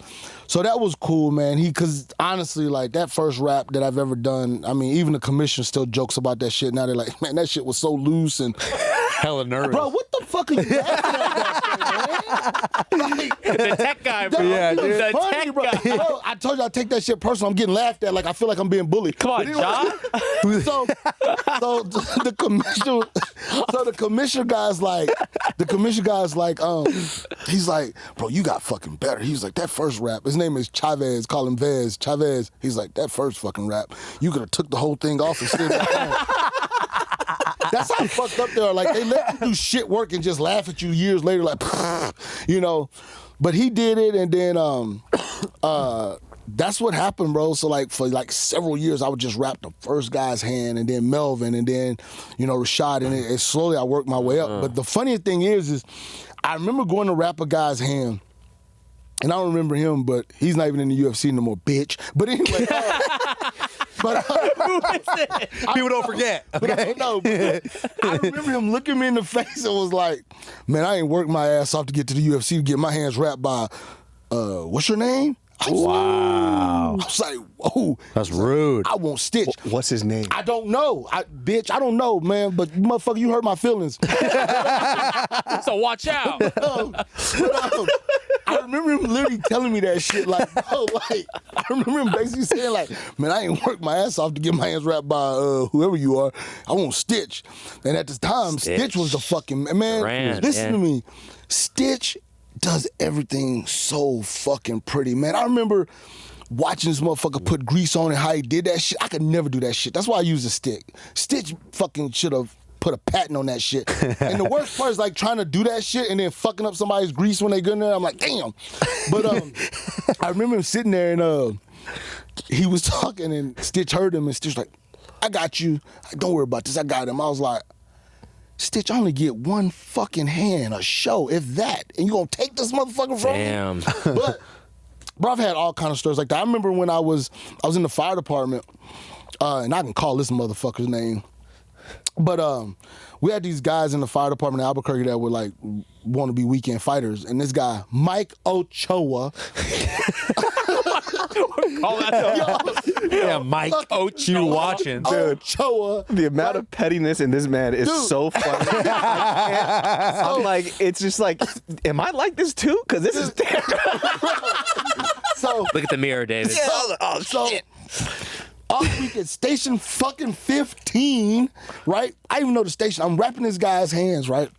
So that was cool, man. Because honestly, like, that first rap that I've ever done, I mean, even the commissioner still jokes about that shit. Now they're like, man, that shit was so loose and... Hella nervous. Bro, what the fuck are you laughing at that shit, man? Like, The tech guy, bro. Yeah, dude. The Funny, tech bro. guy. Bro, I told you I take that shit personal. I'm getting laughed at. Like, I feel like I'm being bullied. Come on, But anyway, John. So the commissioner guy's like, he's like, bro, you got fucking better. He's like, that first rap, his name is Chavez, call him Vez, Chavez. He's like, that first fucking rap, you could have took the whole thing off and stayed back home. That's how fucked up they are. Like, they let you do shit work and just laugh at you years later, like, you know. But he did it, and then that's what happened, bro. So, like, for like several years, I would just wrap the first guy's hand, and then Melvin, and then, you know, Rashad, and slowly I worked my way up. But the funny thing is I remember going to wrap a guy's hand, and I don't remember him, but he's not even in the UFC no more, bitch. But anyway, Who is it? People don't forget. Okay? I remember him looking me in the face and was like, man, I ain't worked my ass off to get to the UFC to get my hands wrapped by, what's your name? Wow. I was like, whoa. That's rude. I won't stitch. What's his name? I don't know. I don't know, man. But motherfucker, you hurt my feelings. So watch out. I remember him literally telling me that shit. Like, bro, like, I remember him basically saying, like, man, I ain't worked my ass off to get my hands wrapped by whoever you are. I won't stitch. And at the time, Stitch was the fucking man. Listen to me. Stitch does everything so fucking pretty, man. I remember watching this motherfucker put grease on and how he did that shit. I could never do that shit. That's why I use a stick. Stitch fucking should have put a patent on that shit. And the worst part is like trying to do that shit and then fucking up somebody's grease when they get in there. I'm like, damn. But I remember him sitting there and he was talking and Stitch heard him and Stitch like, I got you. Don't worry about this. I got him. I was like, Stitch, I only get one fucking hand a show, if that, and you gonna take this motherfucker from Damn. me? But, bro, I've had all kind of stories like that. I remember when I was in the fire department, and I can call this motherfucker's name, but we had these guys in the fire department in Albuquerque that were like want to be weekend fighters, and this guy, Mike Ochoa. Call that Yeah, Mike. You watching. Dude, Ochoa. the amount of pettiness in this man is so funny. I'm like, it's just like, am I like this too? Because this is terrible. So Look at the mirror, David. Oh, So, shit. off week at station fucking 15, right? I even know the station. I'm wrapping this guy's hands, right?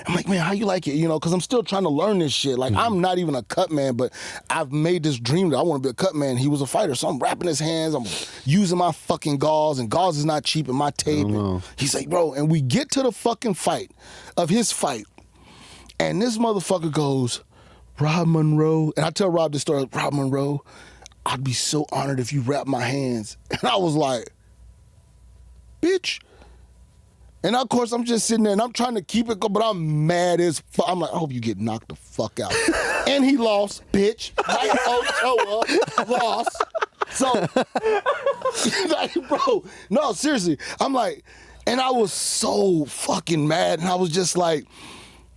I'm like, man, how you like it? You know, because I'm still trying to learn this shit. Like, I'm not even a cut man, but I've made this dream that I want to be a cut man. He was a fighter, so I'm wrapping his hands. I'm using my fucking gauze, and gauze is not cheap in my tape. And he's like, bro, and we get to the fucking fight of his fight, and this motherfucker goes, Rob Monroe, and I tell Rob this story, Rob Monroe, I'd be so honored if you wrap my hands. And I was like, bitch. And of course, I'm just sitting there and I'm trying to keep it going, but I'm mad as fuck. I'm like, I hope you get knocked the fuck out. And he lost, bitch. Mike Ochoa lost. So, like, bro, no, seriously. I'm like, and I was so fucking mad. And I was just like,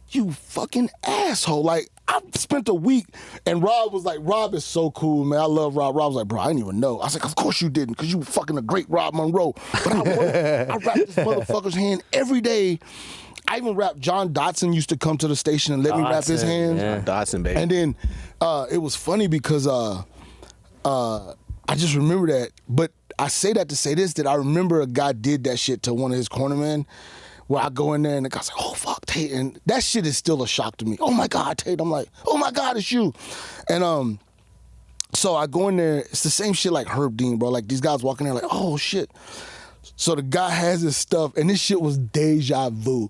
you fucking asshole. Like, I spent a week, and Rob was like, Rob is so cool, man. I love Rob. Rob was like, bro, I didn't even know. I was like, of course you didn't, because you were fucking a great Rob Monroe. But I wrapped this motherfucker's hand every day. I even wrapped John Dotson used to come to the station and let me wrap his hands. Yeah. Dotson, baby. And then it was funny because I just remember that. But I say that to say this, that I remember a guy did that shit to one of his cornermen, where I go in there and the guy's like, oh, fuck, Tate. And that shit is still a shock to me. Oh, my God, Tate. I'm like, oh, my God, it's you. And So I go in there, it's the same shit like Herb Dean, bro. Like these guys walking there like, oh shit. So the guy has his stuff, and this shit was deja vu.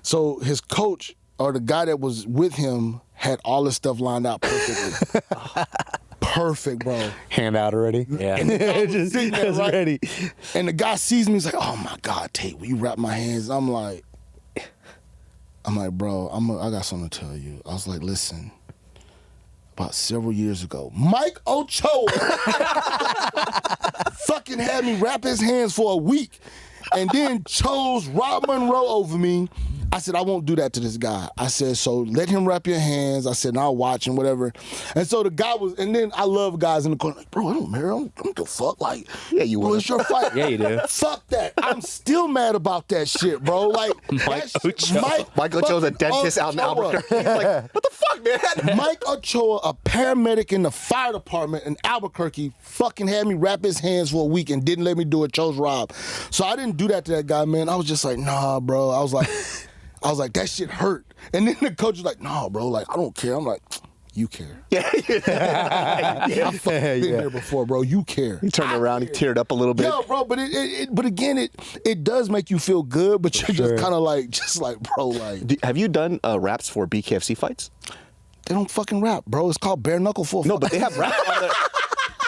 So his coach, or the guy that was with him, had all this stuff lined out perfectly. Perfect, bro. Hand out already. Yeah. And the guy was sitting there, Just right? ready. And the guy sees me, he's like, oh my God, Tate, will you wrap my hands? I'm like, bro, I got something to tell you. I was like, listen, about several years ago, Mike Ochoa fucking had me wrap his hands for a week and then chose Rob Monroe over me. I said, I won't do that to this guy. I said, so let him wrap your hands. I said, and I'll watch and whatever. And so the guy was, and then I love guys in the corner, like, bro, I don't give a fuck. Like, Yeah, you bro, would. it's your fight. Yeah, you do. Fuck that. I'm still mad about that shit, bro. Like, Mike that shit- Ochoa. Mike Ochoa's a dentist out in Ochoa. Albuquerque. He's like, what the fuck, man? Mike Ochoa, a paramedic in the fire department in Albuquerque, fucking had me wrap his hands for a week and didn't let me do it, chose Rob. So I didn't do that to that guy, man. I was just like, nah, bro. I was like, that shit hurt. And then the coach was like, nah, bro, like, I don't care. I'm like, you care. Yeah. I fucking been there before, bro. You care. He turned around, he teared up a little bit. Yeah, bro, but but again, it does make you feel good, but you're just kind of like, bro, like. Have you done raps for BKFC fights? They don't fucking rap, bro. It's called bare knuckle full. No, but they have raps on their.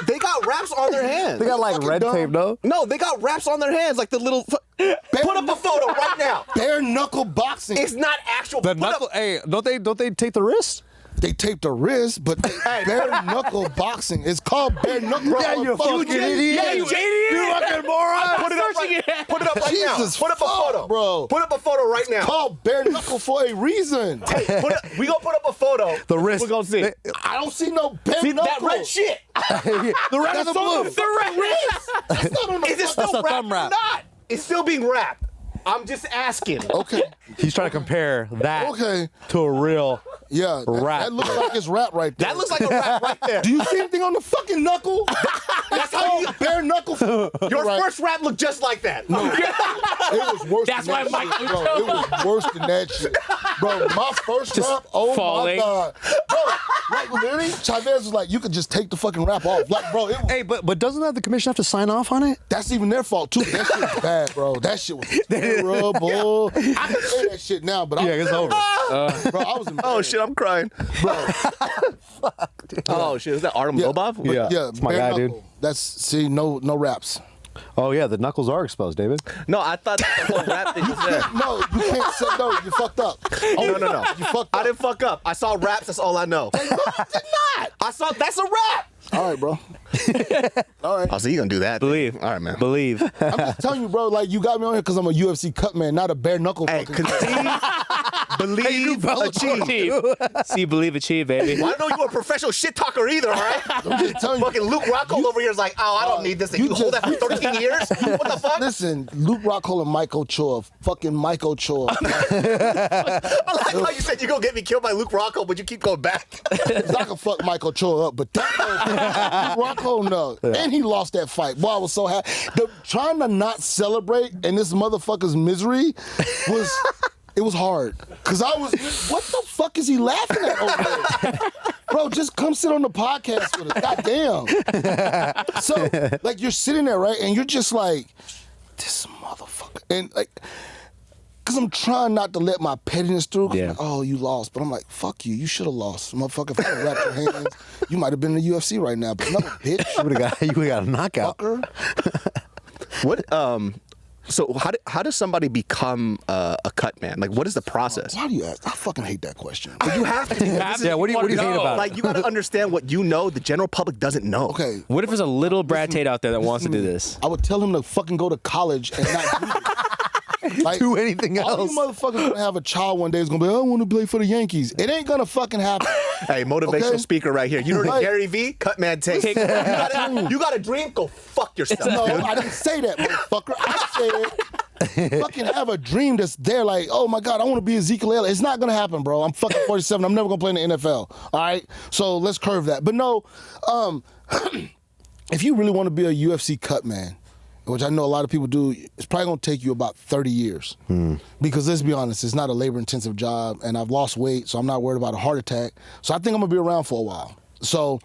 They got raps on their hands. They got like fucking red dumb. tape, no? No, they got raps on their hands, like the little. Put up a photo right now. bare knuckle boxing. It's not actual. The put up- knuckle. Hey, don't they take the wrist? They tape the wrist, but bare knuckle boxing. It's called bare knuckle. Yeah, you fucking idiot. Yeah, you idiot. You fucking moron. Put it up right, put it up right Jesus now. Put up a fuck, photo, bro. Put up a photo right now. Called bare knuckle for a reason. We gonna put up a photo. The wrist. We're gonna see. I don't see no bare See knuckle. that red shit. The red and the blue. The red wrist. That's not on the Is it fucking- still a wrapped thumb or wrap. not? It's still being wrapped. I'm just asking. Okay. He's trying to compare that Okay. to a real. Yeah. Rap. That looks like it's rap right there. That looks like a wrap right there. Do you see anything on the fucking knuckle? That's how you. bare knuckle. Your Right. first rap looked just like that. It was worse That's than that why Mike shit, bro. It was worse than that shit. Bro, my first rap, oh falling. my God. Bro, like literally, Chavez was like, you could just take the fucking rap off. Like, bro, it was, Hey, but doesn't the commission have to sign off on it? that's even their fault too. That shit was bad, bro. That shit was terrible. I can say that shit now, but Yeah, it's over. bro, I was embarrassed. Oh shit, I'm crying. Bro, Oh shit, is that Artem Lobov? but Yeah, it's my bare guy, dude. knuckle. That's, see, no raps. Oh yeah, the knuckles are exposed, David. No, I thought that the whole rap thing was there. No, you can't say no. You fucked up. Oh, No. You fucked up. I didn't fuck up. I saw raps. That's all I know. No, you did not. I saw. That's a rap. All right, bro. All right. Oh, so you gonna do that? Believe. All right, man. Believe. I'm just telling you, bro. Like, you got me on here because I'm a UFC cut man, not a bare knuckle. Hey, fucking conceive, believe, achieve. Achieve. See, believe, achieve, baby. Well, I don't know you a professional shit talker either, all right? I'm just telling you. Fucking Luke Rockhold over here is like, oh, I don't need this thing. You hold that for 13 years? What the fuck? Listen, Luke Rockhold and Mike Ochoa, fucking Mike Ochoa. I like how you said you're gonna get me killed by Luke Rockhold, but you keep going back. 'Cause I can fuck Mike Ochoa up, but that Luke Rockhold, no. And he lost that fight. Boy, I was so happy. Trying to not celebrate in this motherfucker's misery was, it was hard. Because I was, what the fuck is he laughing at over there? Bro, just come sit on the podcast with us. Goddamn. So, like, you're sitting there, right? And you're just like, this motherfucker. And, like, because I'm trying not to let my pettiness through. 'Cause Yeah. I'm like, oh, you lost. But I'm like, fuck you. You should have lost. Motherfucker, if I had wrapped your hands, you might have been in the UFC right now. But no, bitch. You would have got a knockout. Fucker. What? So how does somebody become a cut man? Like, what is the process? Why do you ask? I fucking hate that question. But you have to. Yeah, what do you hate about it? Like, you got to understand what you know. The general public doesn't know. Okay. What if there's a little Brad Tate out there that wants to do this? I would tell him to fucking go to college and not do this. Like, Do anything all else. you motherfuckers gonna have a child one day is gonna be, I want to play for the Yankees. It ain't gonna fucking happen. Hey, motivational Okay. speaker right here. You know Right. Gary V, Cutman Tate. You got a dream? Go fuck yourself. No, I didn't say that, motherfucker. I said, fucking have a dream that's there, like, oh my God, I want to be Ezekiel Elliott. It's not gonna happen, bro. I'm fucking 47. I'm never gonna play in the NFL. All right, so let's curve that. But no, if you really want to be a UFC cut man, which I know a lot of people do, it's probably gonna take you about 30 years. Because let's be honest, it's not a labor-intensive job, and I've lost weight, so I'm not worried about a heart attack. So I think I'm gonna be around for a while. So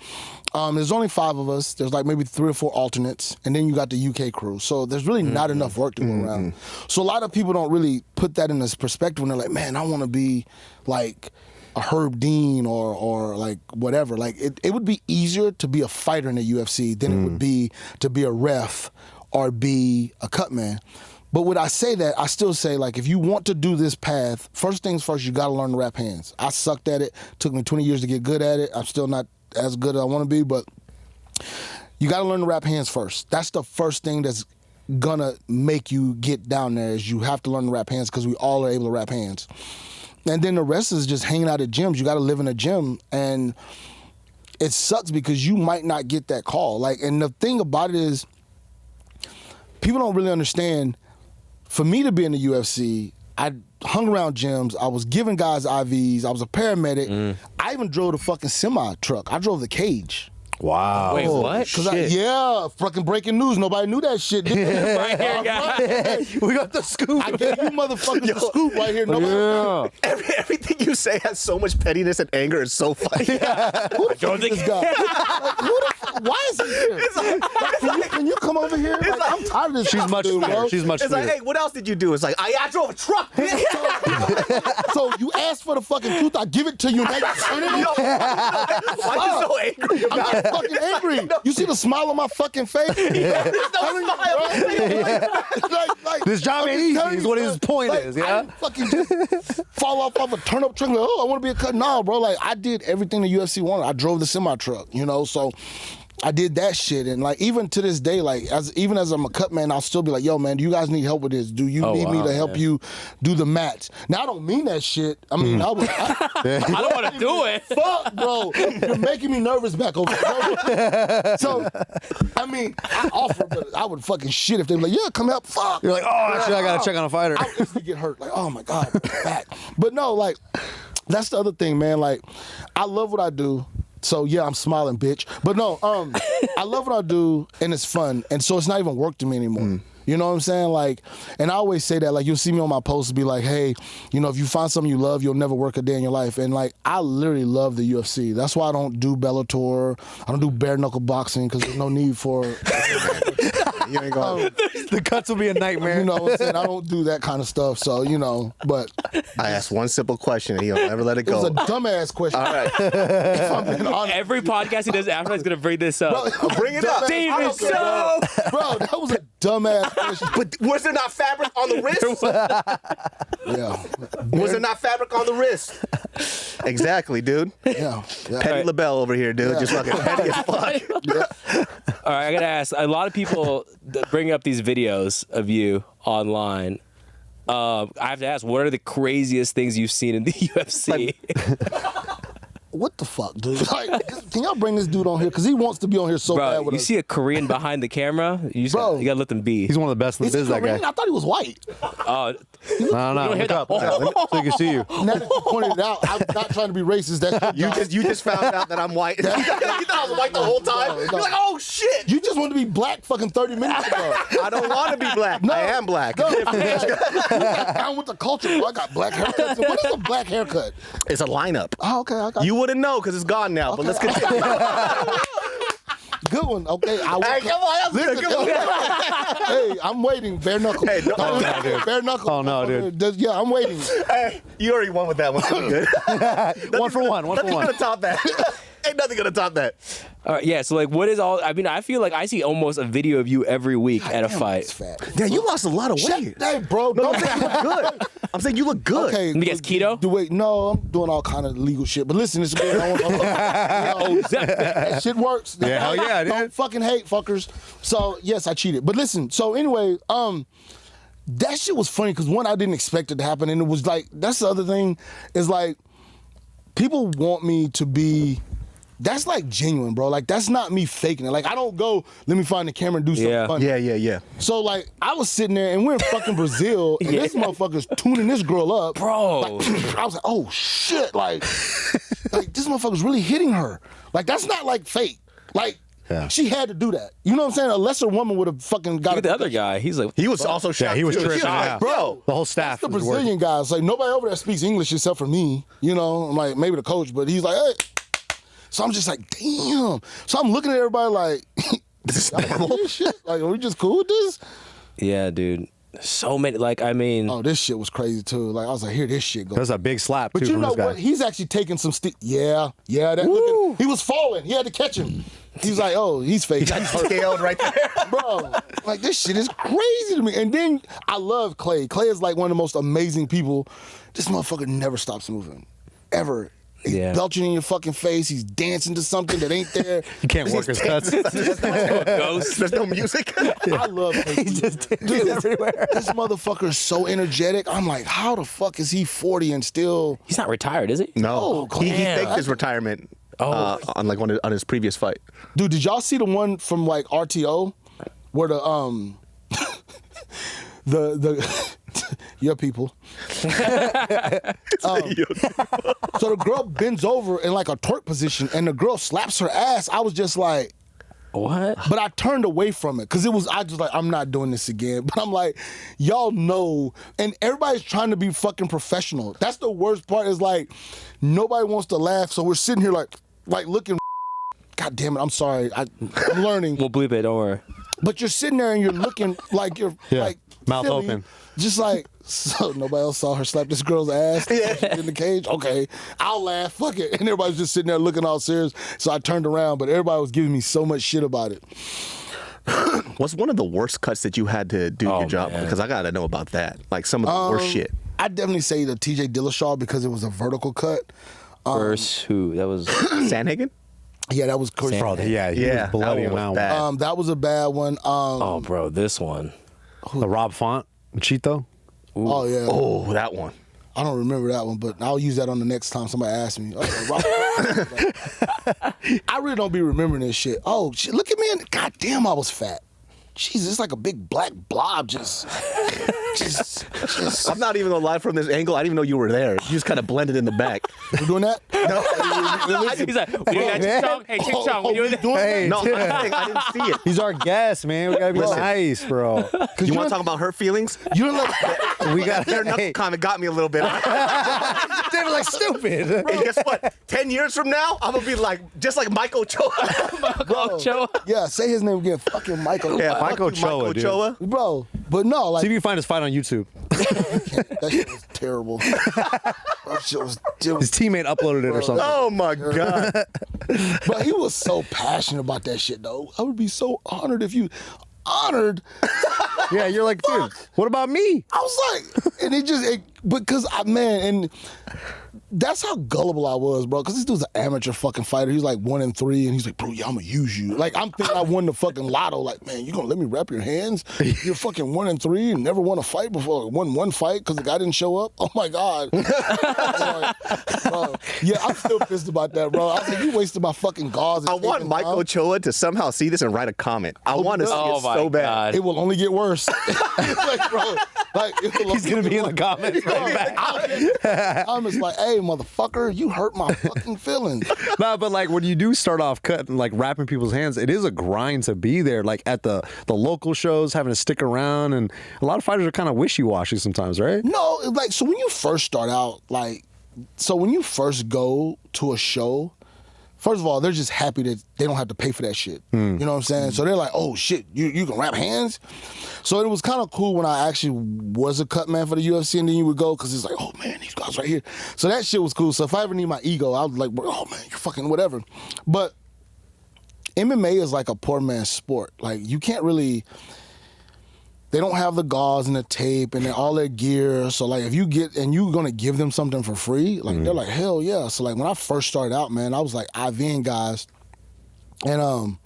There's only 5 of us. There's like maybe 3 or 4 alternates, and then you got the UK crew. So there's really not enough work to go around. So a lot of people don't really put that in this perspective when they're like, man, I want to be like a Herb Dean or like whatever. Like it would be easier to be a fighter in the UFC than it would be to be a ref or be a cutman. But when I say that, I still say, like, if you want to do this path, first things first, you got to learn to wrap hands. I sucked at it. Took me 20 years to get good at it. I'm still not as good as I want to be, but you got to learn to wrap hands first. That's the first thing that's going to make you get down there is you have to learn to wrap hands because we all are able to wrap hands. And then the rest is just hanging out at gyms. You got to live in a gym, and it sucks because you might not get that call. Like, and the thing about it is people don't really understand. For me to be in the UFC, I hung around gyms. I was giving guys IVs. I was a paramedic. I even drove the fucking semi truck. I drove the cage. Wow. Wait, what? Yeah, fucking breaking news. Nobody knew that shit. Did they? Right here, guys. We got the scoop. I gave you motherfuckers the scoop right here. Nobody Everything you say has so much pettiness and anger. It's so funny. Who the fuck is this guy? Like, why is he here? Can you come over here? Like, I'm tired of this. She's much dude, sweeter. bro. She's much It's like, sweeter. hey, what else did you do? It's like, I drove a truck. So you asked for the fucking truth. I give it to you. Now you turn it on? Why are you so angry I'm about not it? fucking angry. You see the smile on my fucking face? There's no smile. This job ain't easy is what his point is, yeah? I didn't fucking just fall off of a turnip truck. Like, oh, I want to be a cut. No, bro. Like, I did everything the UFC wanted. I drove the semi truck, you know, so I did that shit. And like, even to this day, like, even as I'm a cut man, I'll still be like, yo, man, do you guys need help with this? Do you need me to help you do the match? Now, I don't mean that shit. I mean, I don't want to do it. Fuck, bro. You're making me nervous back over there. So, I mean, I offer, but I would fucking shit if they were like, yeah, come help. Fuck. You're like, oh, actually, I got to check on a fighter. I would instantly get hurt. Like, oh my God, back. But no, like, that's the other thing, man. Like, I love what I do. So yeah, I'm smiling, bitch. But no, I love what I do, and it's fun, and so it's not even work to me anymore. You know what I'm saying? Like, and I always say that. Like, you'll see me on my posts be like, hey, you know, if you find something you love, you'll never work a day in your life. And like, I literally love the UFC. That's why I don't do Bellator. I don't do bare knuckle boxing because there's no need for. You ain't going. The cuts will be a nightmare. You know what I'm saying? I don't do that kind of stuff. So, you know, but I asked one simple question and he'll never let it it go. was a dumbass question. All right. If I'm being honest. Every podcast he does after is going to bring this up. Bro, Bring it up. David, so. Bro, that was a dumbass question. But was there not fabric on the wrist? Yeah. Was there not fabric on the wrist? Exactly, dude. Yeah. Petty LaBelle over here, dude. Just fucking petty as fuck. All right, I got to ask. A lot of people bring up these videos of you online. I have to ask, what are the craziest things you've seen in the UFC? What the fuck, dude? Like, can y'all bring this dude on here? Because he wants to be on here so bad Bro, with you us. see a Korean behind the camera? You just Bro. you got to let them be. He's one of the best in the Is he biz, that Korean? guy. I thought he was white. Oh, No, hear look up. that? So you can see you. Now that you pointed it out, I'm not trying to be racist. That You just found out that I'm white. You thought I was white the whole time? No. You're like, oh shit. you just wanted to be black fucking 30 minutes ago. I don't want to be black. No, I am black. No, you got down with the culture. Bro. I got black haircuts. What is a black haircut? It's a lineup. Oh, okay. I got You wouldn't know because it's gone now, but let's continue. good one. Okay. Hey, come on. That's good. Come on. Hey, I'm waiting. Bare knuckle. Hey, no, Don't- no, dude. Bare knuckle. Oh, no, dude. Yeah, I'm waiting. Hey, you already won with that one. So good. One for one. Nothing's gonna top that. Ain't nothing gonna top that. all right, yeah. So like, what is all? I mean, I feel like I see almost a video of you every week at a Damn, fight. it's fat. Damn, you lost a lot of weight. Hey, bro. No, don't I'm saying you look good. I'm saying you look good. Okay. Let me guess, keto? Wait, no, I'm doing all kind of legal shit. But listen, it's good. That shit works. Yeah, hell yeah, dude. Don't fucking hate, fuckers. So, yes, I cheated. But listen, so anyway, that shit was funny because, one, I didn't expect it to happen. And it was like, that's the other thing, is like, people want me to be... That's like genuine, bro. Like, that's not me faking it. Like, I don't go, let me find the camera and do something Yeah. funny. Yeah. So, like, I was sitting there, and we're in fucking Brazil, and this motherfucker's tuning this girl up. Bro. Like, I was like, oh, shit. Like, this motherfucker's really hitting her. Like, that's not, like, fake. Like, she had to do that. You know what I'm saying? A lesser woman would have fucking got Look at the other guy. He's like, He was also shocked. he was too. tripping, Shocked, yeah. bro. The whole staff The was working. Brazilian guys, like, nobody over there speaks English except for me. You know, I'm like, maybe the coach, but he's like, hey. So I'm just like, damn. So I'm looking at everybody like, This is normal. this shit? Like, are we just cool with this? Yeah, dude. So many. Like, I mean, Oh, this shit was crazy too. Like, I was like, here, this shit go. That's a big slap, But too, you from know this guy. what? He's actually taking some Yeah. That looking, he was falling. He had to catch him. He was like, oh, he's fake. Scaled right there. Bro, like this shit is crazy to me. And then I love Clay. Clay is like one of the most amazing people. This motherfucker never stops moving. Ever. He's belching in your fucking face. He's dancing to something that ain't there. You can't work his cuts. ghost. There's no music. I love Clay. He's just dancing everywhere. This motherfucker is so energetic. I'm like, how the fuck is he 40 and still... He's not retired, is he? No, Oh, he damn. faked his retirement on like on his previous fight. Dude, did y'all see the one from like RTO where the the your people. So the girl bends over in like a twerk position and the girl slaps her ass. I was just like, What? but I turned away from it because I just like, I'm not doing this again. But I'm like, y'all know, and everybody's trying to be fucking professional. That's the worst part is like, nobody wants to laugh. So we're sitting here like looking, God damn it, I'm sorry. I'm learning. We'll bleep it, don't worry. But you're sitting there and you're looking like you're like mouth silly, open. just like, so nobody else saw her slap this girl's ass in the cage. Okay, I'll laugh. Fuck it. And everybody's just sitting there looking all serious. So I turned around, but everybody was giving me so much shit about it. What's one of the worst cuts that you had to do your job? man. Because I gotta know about that. Like some of the worst shit. I'd definitely say the TJ Dillashaw because it was a vertical cut. First, who? That was. Sandhagen? Yeah, that was crazy. Bro, yeah, he Yeah, was bloody that on one was that one. bad. That was a bad one. Oh, bro, this one. The Rob Font, Cheeto. Oh yeah. Oh, that one. I don't remember that one, but I'll use that on the next time somebody asks me. I really don't be remembering this shit. Oh, shit, look at me. God damn, I was fat. Jesus, it's like a big black blob just. I'm not even gonna lie from this angle. I didn't even know you were there. You just kind of blended in the back. You doing that? He's like, we got Ching Chong. Hey, Ching Chong, we doing that? Doing No, I'm saying I didn't see it. He's our guest, man. We gotta be nice, bro. You want to talk about her feelings? You don't like We got Their knuckle kind of got me a little bit. They were like stupid. And guess what? 10 years from now, I'm gonna be like just like Michael Choa. Ochoa. Yeah, say his name again. Fucking Michael. Yeah, Michael fuck you, Choa, dude. Choa. Bro, but no, like See if you can find his fight on YouTube. that shit was terrible. That shit was His teammate uploaded it or something. Oh my god. But he was so passionate about that shit, though. I would be so honored if you honored. Yeah, you're like, dude, what about me? I was like, and because and that's how gullible I was, bro. Because this dude's an amateur fucking fighter. He's like 1-3, and he's like, bro, yeah, I'm gonna use you. Like I'm thinking I won the fucking lotto. Like, man, you gonna let me wrap your hands? You're fucking 1-3 and never won a fight before. Won one fight because the guy didn't show up. Oh my god. Bro, yeah, I'm still pissed about that, bro. I was like, you wasted my fucking gauze. I want Michael Choa to somehow see this and write a comment. I want to see Oh it my so bad. God. It will only get worse. Like, bro, like it will He's gonna be in the comments right back. I'm just like, hey, motherfucker, you hurt my fucking feelings. No, but like when you do start off cutting, like wrapping people's hands, it is a grind to be there. Like at the local shows, having to stick around, and a lot of fighters are kind of wishy-washy sometimes, right? No, like, so when you first start out, when you first go to a show, first of all, they're just happy that they don't have to pay for that shit. You know what I'm saying? So they're like, oh shit, you can wrap hands? So it was kind of cool when I actually was a cut man for the UFC, and then you would go, because it's like, oh man, these guys right here. So that shit was cool. So if I ever need my ego, I was like, oh man, you're fucking whatever. But MMA is like a poor man's sport. Like, you can't really... They don't have the gauze and the tape and all their gear. So, like, if you get, and you're going to give them something for free, like, they're like, hell yeah. So, like, when I first started out, man, I was, like, IVing guys. And,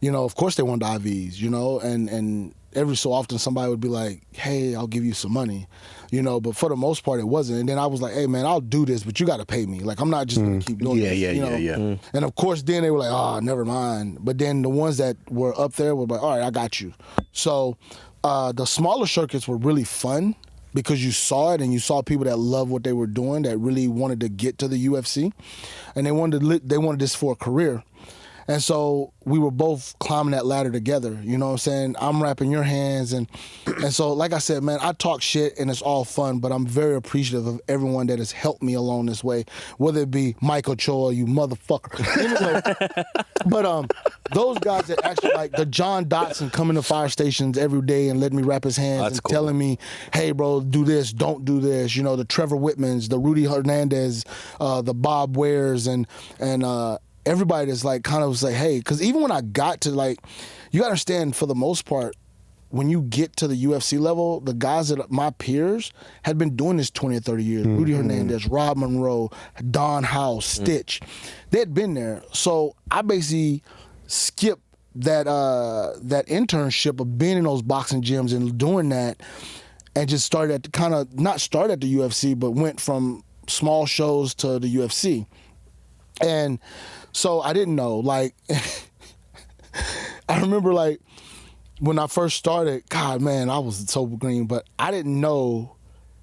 you know, of course they wanted IVs, you know, and every so often somebody would be like, hey, I'll give you some money, you know, but for the most part it wasn't. And then I was like, hey, man, I'll do this, but you got to pay me. Like, I'm not just going to keep doing this, you know? And, of course, then they were like, oh, never mind. But then the ones that were up there were like, all right, I got you. So... the smaller circuits were really fun because you saw it and you saw people that loved what they were doing that really wanted to get to the UFC, and they wanted this for a career. And so we were both climbing that ladder together. You know what I'm saying? I'm wrapping your hands. And so, like I said, man, I talk shit and it's all fun, but I'm very appreciative of everyone that has helped me along this way, whether it be Michael Choa, you motherfucker. Anyway, but those guys that actually, like the John Dotson coming to fire stations every day and letting me wrap his hands and telling me, hey, bro, do this, don't do this. You know, the Trevor Whitmans, the Rudy Hernandez, the Bob Wares, and everybody that's like kind of was like, hey, because even when I got to like, you got to understand for the most part, when you get to the UFC level, the guys that my peers had been doing this 20 or 30 years. Rudy Hernandez, Rob Monroe, Don House, Stitch. They had been there. So I basically skipped that internship of being in those boxing gyms and doing that, and just started at not started at the UFC, but went from small shows to the UFC. And so I didn't know, like, I remember like when I first started, God, man, I was so green, but I didn't know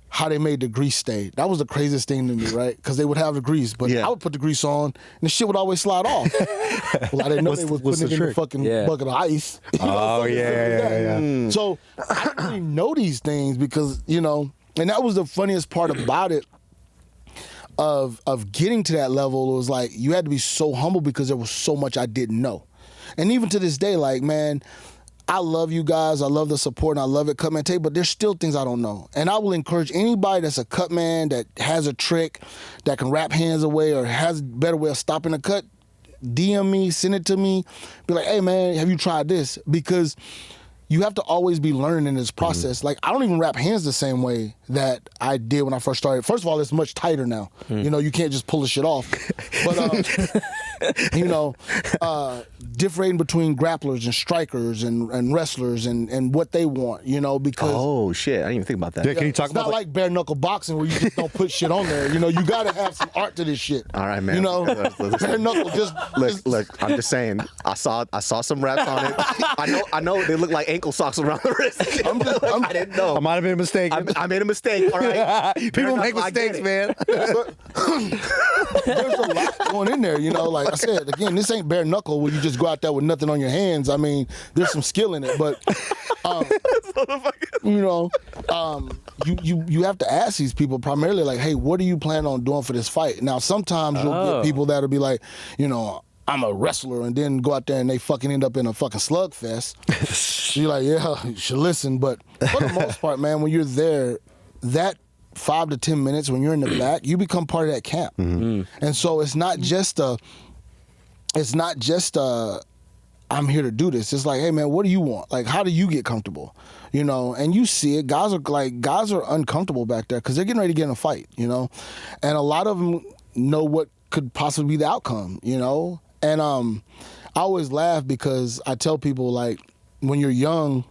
how they made the grease stay. That was the craziest thing to me, right? Because they would have the grease, but I would put the grease on, and the shit would always slide off. Well, I didn't know they was putting it in the fucking bucket of ice. Oh, yeah. So I didn't really know these things because, you know, and that was the funniest part about it, of getting to that level. It was like you had to be so humble because there was so much I didn't know. And even to this day, like, man, I love you guys. I love the support, and I love it, Cutman Tate, but there's still things I don't know. And I will encourage anybody that's a cut man, that has a trick, that can wrap hands away or has a better way of stopping a cut, DM me, send it to me. Be like, hey, man, have you tried this? Because you have to always be learning in this process. Like, I don't even wrap hands the same way that I did when I first started. First of all, it's much tighter now. You know, you can't just pull the shit off. But, you know, differentiating between grapplers and strikers and wrestlers and what they want, you know, because... Oh, shit. I didn't even think about that. Yeah, can you talk about it's not like bare knuckle boxing where you just don't put shit on there. You know, you got to have some art to this shit. All right, man. You know, bare knuckle just... Look, I'm just saying, I saw some reps on it. I know they look like ankle socks around the wrist. I didn't know. I might have been mistaken. I made a mistake, all right? People make mistakes, man. But there's a lot going in there, you know. Like I said, again, this ain't bare knuckle where you just go out there with nothing on your hands. I mean, there's some skill in it, but you know, you have to ask these people primarily, like, hey, what are you planning on doing for this fight? Now, sometimes you'll get people that'll be like, you know, I'm a wrestler, and then go out there and they fucking end up in a fucking slugfest. You're like, yeah, you should listen. But for the most part, man, when you're there, that 5 to 10 minutes when you're in the back, you become part of that camp. And so it's not just I'm here to do this. It's like, hey man, what do you want? Like, how do you get comfortable? You know, and you see it. Guys are uncomfortable back there because they're getting ready to get in a fight. You know, and a lot of them know what could possibly be the outcome. You know, and I always laugh because I tell people, like, when you're young,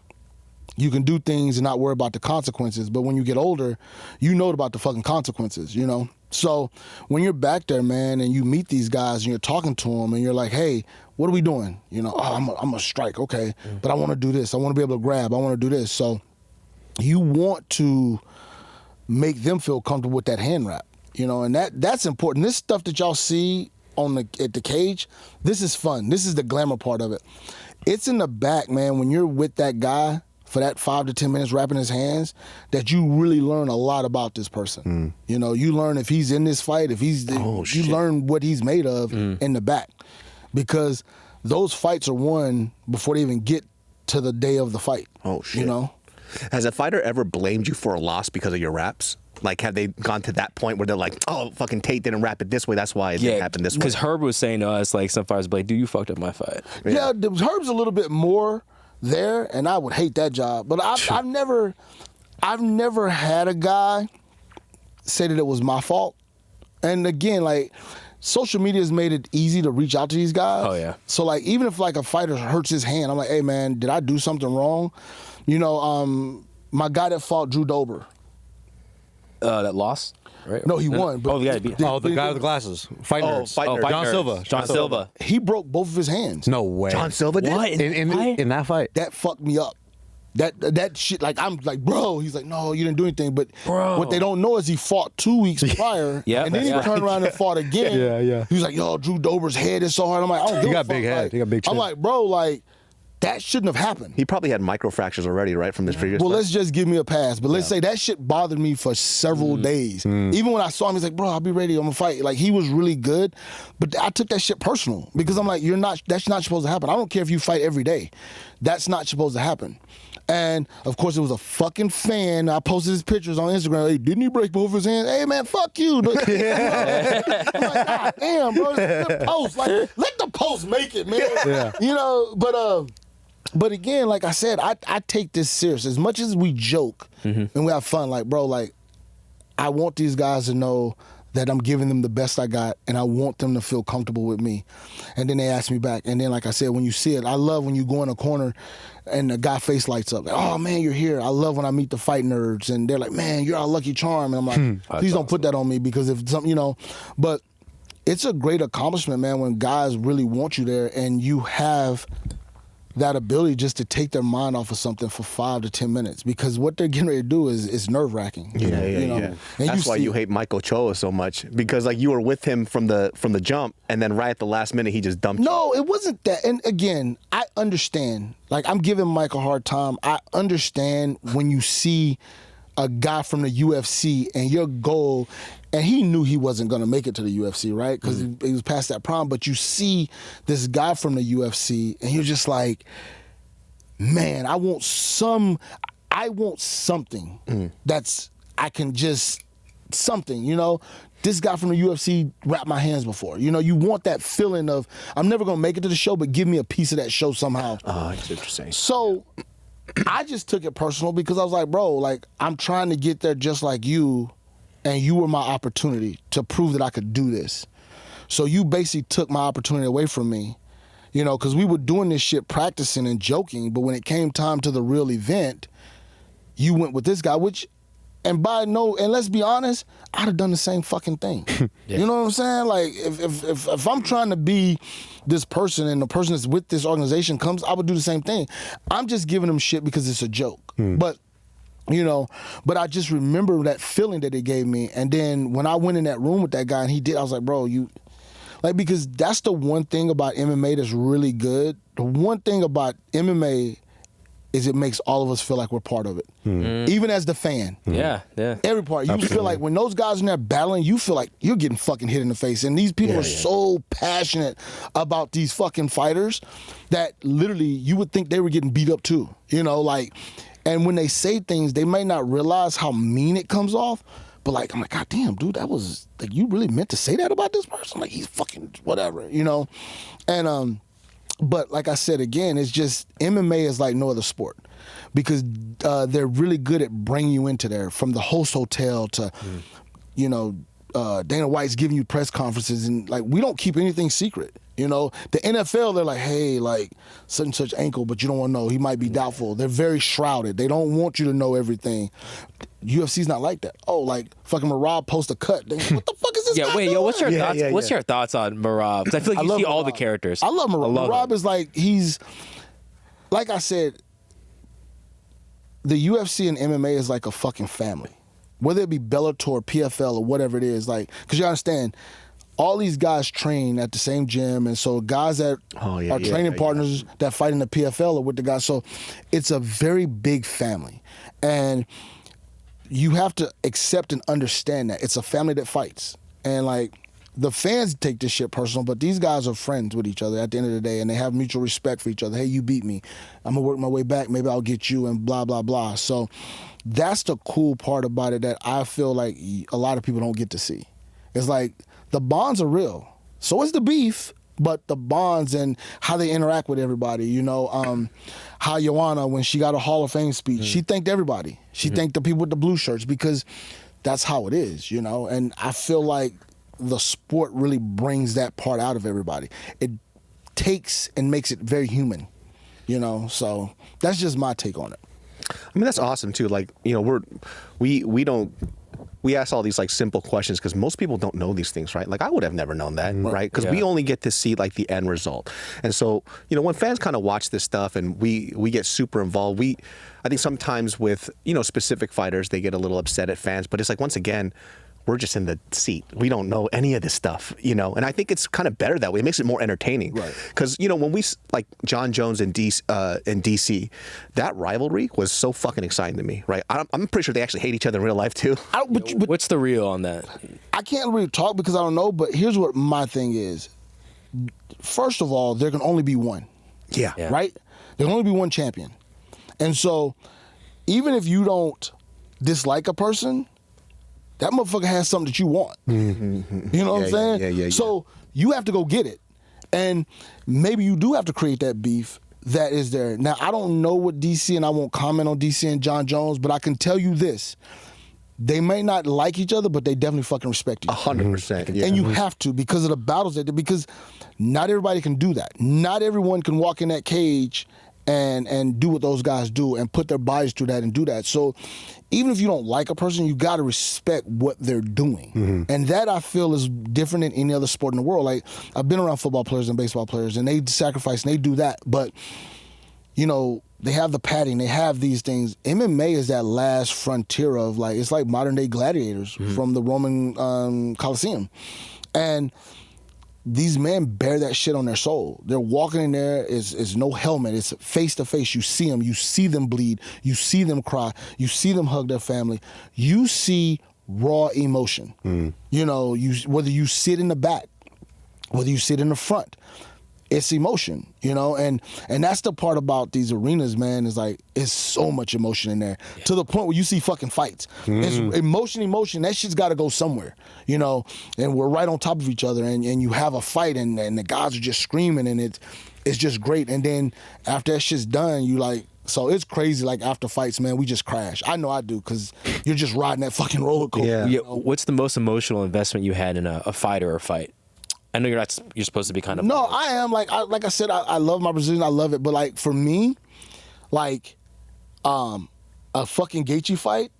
you can do things and not worry about the consequences. But when you get older, you know about the fucking consequences, you know? So when you're back there, man, and you meet these guys and you're talking to them and you're like, hey, what are we doing? You know, oh, I'm a strike, okay. But I want to do this. I want to be able to grab. I want to do this. So you want to make them feel comfortable with that hand wrap, you know? And that's important. This stuff that y'all see at the cage, this is fun. This is the glamour part of it. It's in the back, man, when you're with that guy for that 5 to 10 minutes wrapping his hands, that you really learn a lot about this person. You know, you learn if he's in this fight, you learn what he's made of in the back. Because those fights are won before they even get to the day of the fight. Oh, shit. You know? Has a fighter ever blamed you for a loss because of your raps? Like, have they gone to that point where they're like, oh, fucking Tate didn't rap it this way, that's why it didn't happen this way? Because Herb was saying to us, like, some fighters be like, dude, you fucked up my fight. Yeah, Herb's a little bit more there, and I would hate that job. But I've never had a guy say that it was my fault. And again, like, social media has made it easy to reach out to these guys. Oh, yeah. So, like, even if, like, a fighter hurts his hand, I'm like, hey, man, did I do something wrong? You know, my guy that fought Drew Dober. That lost? Right? No, he won. But the guy with the glasses. Fight nerds. John Silva. He broke both of his hands. No way. John Silva did? What? In that fight? That fucked me up. That shit, like, I'm like, bro, he's like, no, you didn't do anything. But Bro. what they don't know is he fought 2 weeks prior, Yeah, and then he that's turned around and fought again. Yeah. He was like, yo, Drew Dober's head is so hard. I'm like, I don't give He a got fuck. big head. Like, He got big chin. I'm like, bro, like, that shouldn't have happened. He probably had microfractures already, right, from this previous Well, fight? let's just give me a pass. But let's say that shit bothered me for several days. Even when I saw him, he's like, bro, I'll be ready. I'm going to fight. Like, he was really good. But I took that shit personal because I'm like, that's not supposed to happen. I don't care if you fight every day. That's not supposed to happen. And, of course, it was a fucking fan. I posted his pictures on Instagram. Hey, didn't he break both his hands? Hey, man, fuck you. I'm like, God damn, bro. It's a good post. Like, let the post make it, man. Yeah. You know, but again, like I said, I take this serious. As much as we joke and we have fun, like, bro, like, I want these guys to know that I'm giving them the best I got, and I want them to feel comfortable with me. And then they ask me back. And then, like I said, when you see it, I love when you go in a corner and the guy face lights up. Like, oh, man, you're here. I love when I meet the fight nerds. And they're like, man, you're our lucky charm. And I'm like, please don't put that on me because if something, you know. But it's a great accomplishment, man, when guys really want you there and you have that ability just to take their mind off of something for 5 to 10 minutes, because what they're getting ready to do is nerve-wracking. Yeah. And That's why you hate Mike Ochoa so much, because like you were with him from the jump, and then right at the last minute he just dumped you. No, it wasn't that. And again, I understand. Like, I'm giving Mike a hard time. I understand when you see a guy from the UFC and your goal, and he knew he wasn't going to make it to the UFC, right? Because he was past that prime. But you see this guy from the UFC, and you're just like, man, I want something that's, I can just, something, you know? This guy from the UFC wrapped my hands before. You know, you want that feeling of, I'm never going to make it to the show, but give me a piece of that show somehow. Oh, that's interesting. So I just took it personal because I was like, bro, like, I'm trying to get there just like you, and you were my opportunity to prove that I could do this. So you basically took my opportunity away from me, you know, because we were doing this shit practicing and joking, but when it came time to the real event, you went with this guy, which, and let's be honest, I'd have done the same fucking thing. Yeah. You know what I'm saying? Like, if I'm trying to be this person and the person that's with this organization comes, I would do the same thing. I'm just giving them shit because it's a joke. But, you know, but I just remember that feeling that they gave me. And then when I went in that room with that guy and he did, I was like, bro, because that's the one thing about MMA that's really good. The one thing about MMA is it makes all of us feel like we're part of it. Even as the fan. Yeah. Every part. You feel like when those guys in there battling, you feel like you're getting fucking hit in the face. And these people are so passionate about these fucking fighters that literally you would think they were getting beat up too. You know, like, and when they say things, they may not realize how mean it comes off. But like, I'm like, God damn, dude, that was, like, you really meant to say that about this person? Like, he's fucking whatever, you know? And, but like I said, again, it's just MMA is like no other sport because they're really good at bringing you into there, from the host hotel to, you know, Dana White's giving you press conferences, and like, we don't keep anything secret. You know, the NFL, they're like, hey, like, such and such ankle, but you don't want to know. He might be doubtful. They're very shrouded. They don't want you to know everything. UFC's not like that. Oh, like, fucking Marab post a cut. What the fuck is this guy Wait, doing? yo, what's your thoughts? What's your thoughts on Marab? Because I feel like you see all the characters. I love Marab. Marab is like, he's, like I said, the UFC and MMA is like a fucking family. Whether it be Bellator, PFL, or whatever it is, like, because you understand, all these guys train at the same gym, and so guys that are training partners that fight in the PFL are with the guys. So it's a very big family, and you have to accept and understand that it's a family that fights. And like, the fans take this shit personal, but these guys are friends with each other at the end of the day, and they have mutual respect for each other. Hey, you beat me, I'm gonna work my way back. Maybe I'll get you, and blah blah blah. So that's the cool part about it that I feel like a lot of people don't get to see. It's like, the bonds are real. So is the beef, but the bonds and how they interact with everybody. You know, how Joanna, when she got a Hall of Fame speech, she thanked everybody. She thanked the people with the blue shirts, because that's how it is, you know? And I feel like the sport really brings that part out of everybody. It takes and makes it very human, you know? So that's just my take on it. I mean, that's awesome too. Like, you know, we don't we ask all these like simple questions because most people don't know these things, right? Like I would have never known that, right? Because we only get to see like the end result. And so, you know, when fans kind of watch this stuff and we get super involved, I think sometimes with, you know, specific fighters, they get a little upset at fans, but it's like, once again, we're just in the seat. We don't know any of this stuff, you know? And I think it's kind of better that way. It makes it more entertaining. Right. Because, you know, when we, like John Jones and DC, that rivalry was so fucking exciting to me, right? I'm pretty sure they actually hate each other in real life, too. But What's the real on that? I can't really talk because I don't know, but here's what my thing is. First of all, there can only be one. Yeah. Right? There can only be one champion. And so, even if you don't dislike a person, that motherfucker has something that you want. Mm-hmm. You know what I'm saying? Yeah. So you have to go get it. And maybe you do have to create that beef that is there. Now, I don't know what DC, and I won't comment on DC and John Jones, but I can tell you this. They may not like each other, but they definitely fucking respect each other. 100%. Yeah. And you have to because of the battles because not everybody can do that. Not everyone can walk in that cage and do what those guys do and put their bodies through that and do that. So even if you don't like a person, you got to respect what they're doing. And that I feel is different than any other sport in the world. Like I've been around football players and baseball players and they sacrifice and they do that. But, you know, they have the padding, they have these things. MMA is that last frontier of like, it's like modern day gladiators from the Roman Colosseum. And these men bear that shit on their soul. They're walking in there, is no helmet, it's face to face. You see them bleed, you see them cry, you see them hug their family. You see raw emotion. You know, whether you sit in the back, whether you sit in the front, it's emotion, you know, and that's the part about these arenas, man, is like, it's so much emotion in there to the point where you see fucking fights. It's emotion, that shit's got to go somewhere, you know, and we're right on top of each other and you have a fight and the guys are just screaming and it's just great. And then after that shit's done, you like, so it's crazy, like after fights, man, we just crash. I know I do because you're just riding that fucking roller coaster. Yeah. You know? What's the most emotional investment you had in a fight or a fight? I know you're supposed to be kind of... No, I am. Like I said, I love my Brazilian. I love it. But, like, for me, like, a fucking Gaethje fight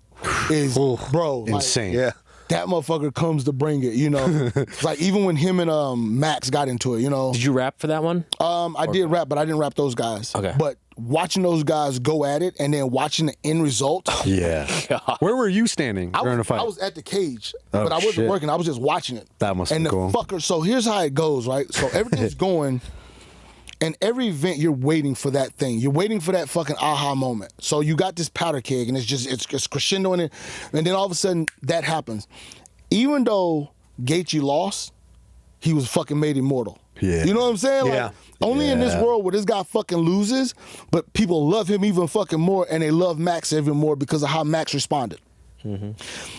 is, bro... Insane. Like, that motherfucker comes to bring it, you know? Like, even when him and Max got into it, you know? Did you rap for that one? I did rap, but I didn't rap those guys. Okay. But watching those guys go at it and then watching the end result... Yeah. Where were you standing during the fight? I was at the cage, but I wasn't working. I was just watching it. That must be cool. And the fucker... So here's how it goes, right? So everything's going... And every event, you're waiting for that thing. You're waiting for that fucking aha moment. So you got this powder keg, and it's crescendo in it, and then all of a sudden, that happens. Even though Gaethje lost, he was fucking made immortal. Yeah. You know what I'm saying? Yeah. Like, only in this world where this guy fucking loses, but people love him even fucking more, and they love Max even more because of how Max responded. And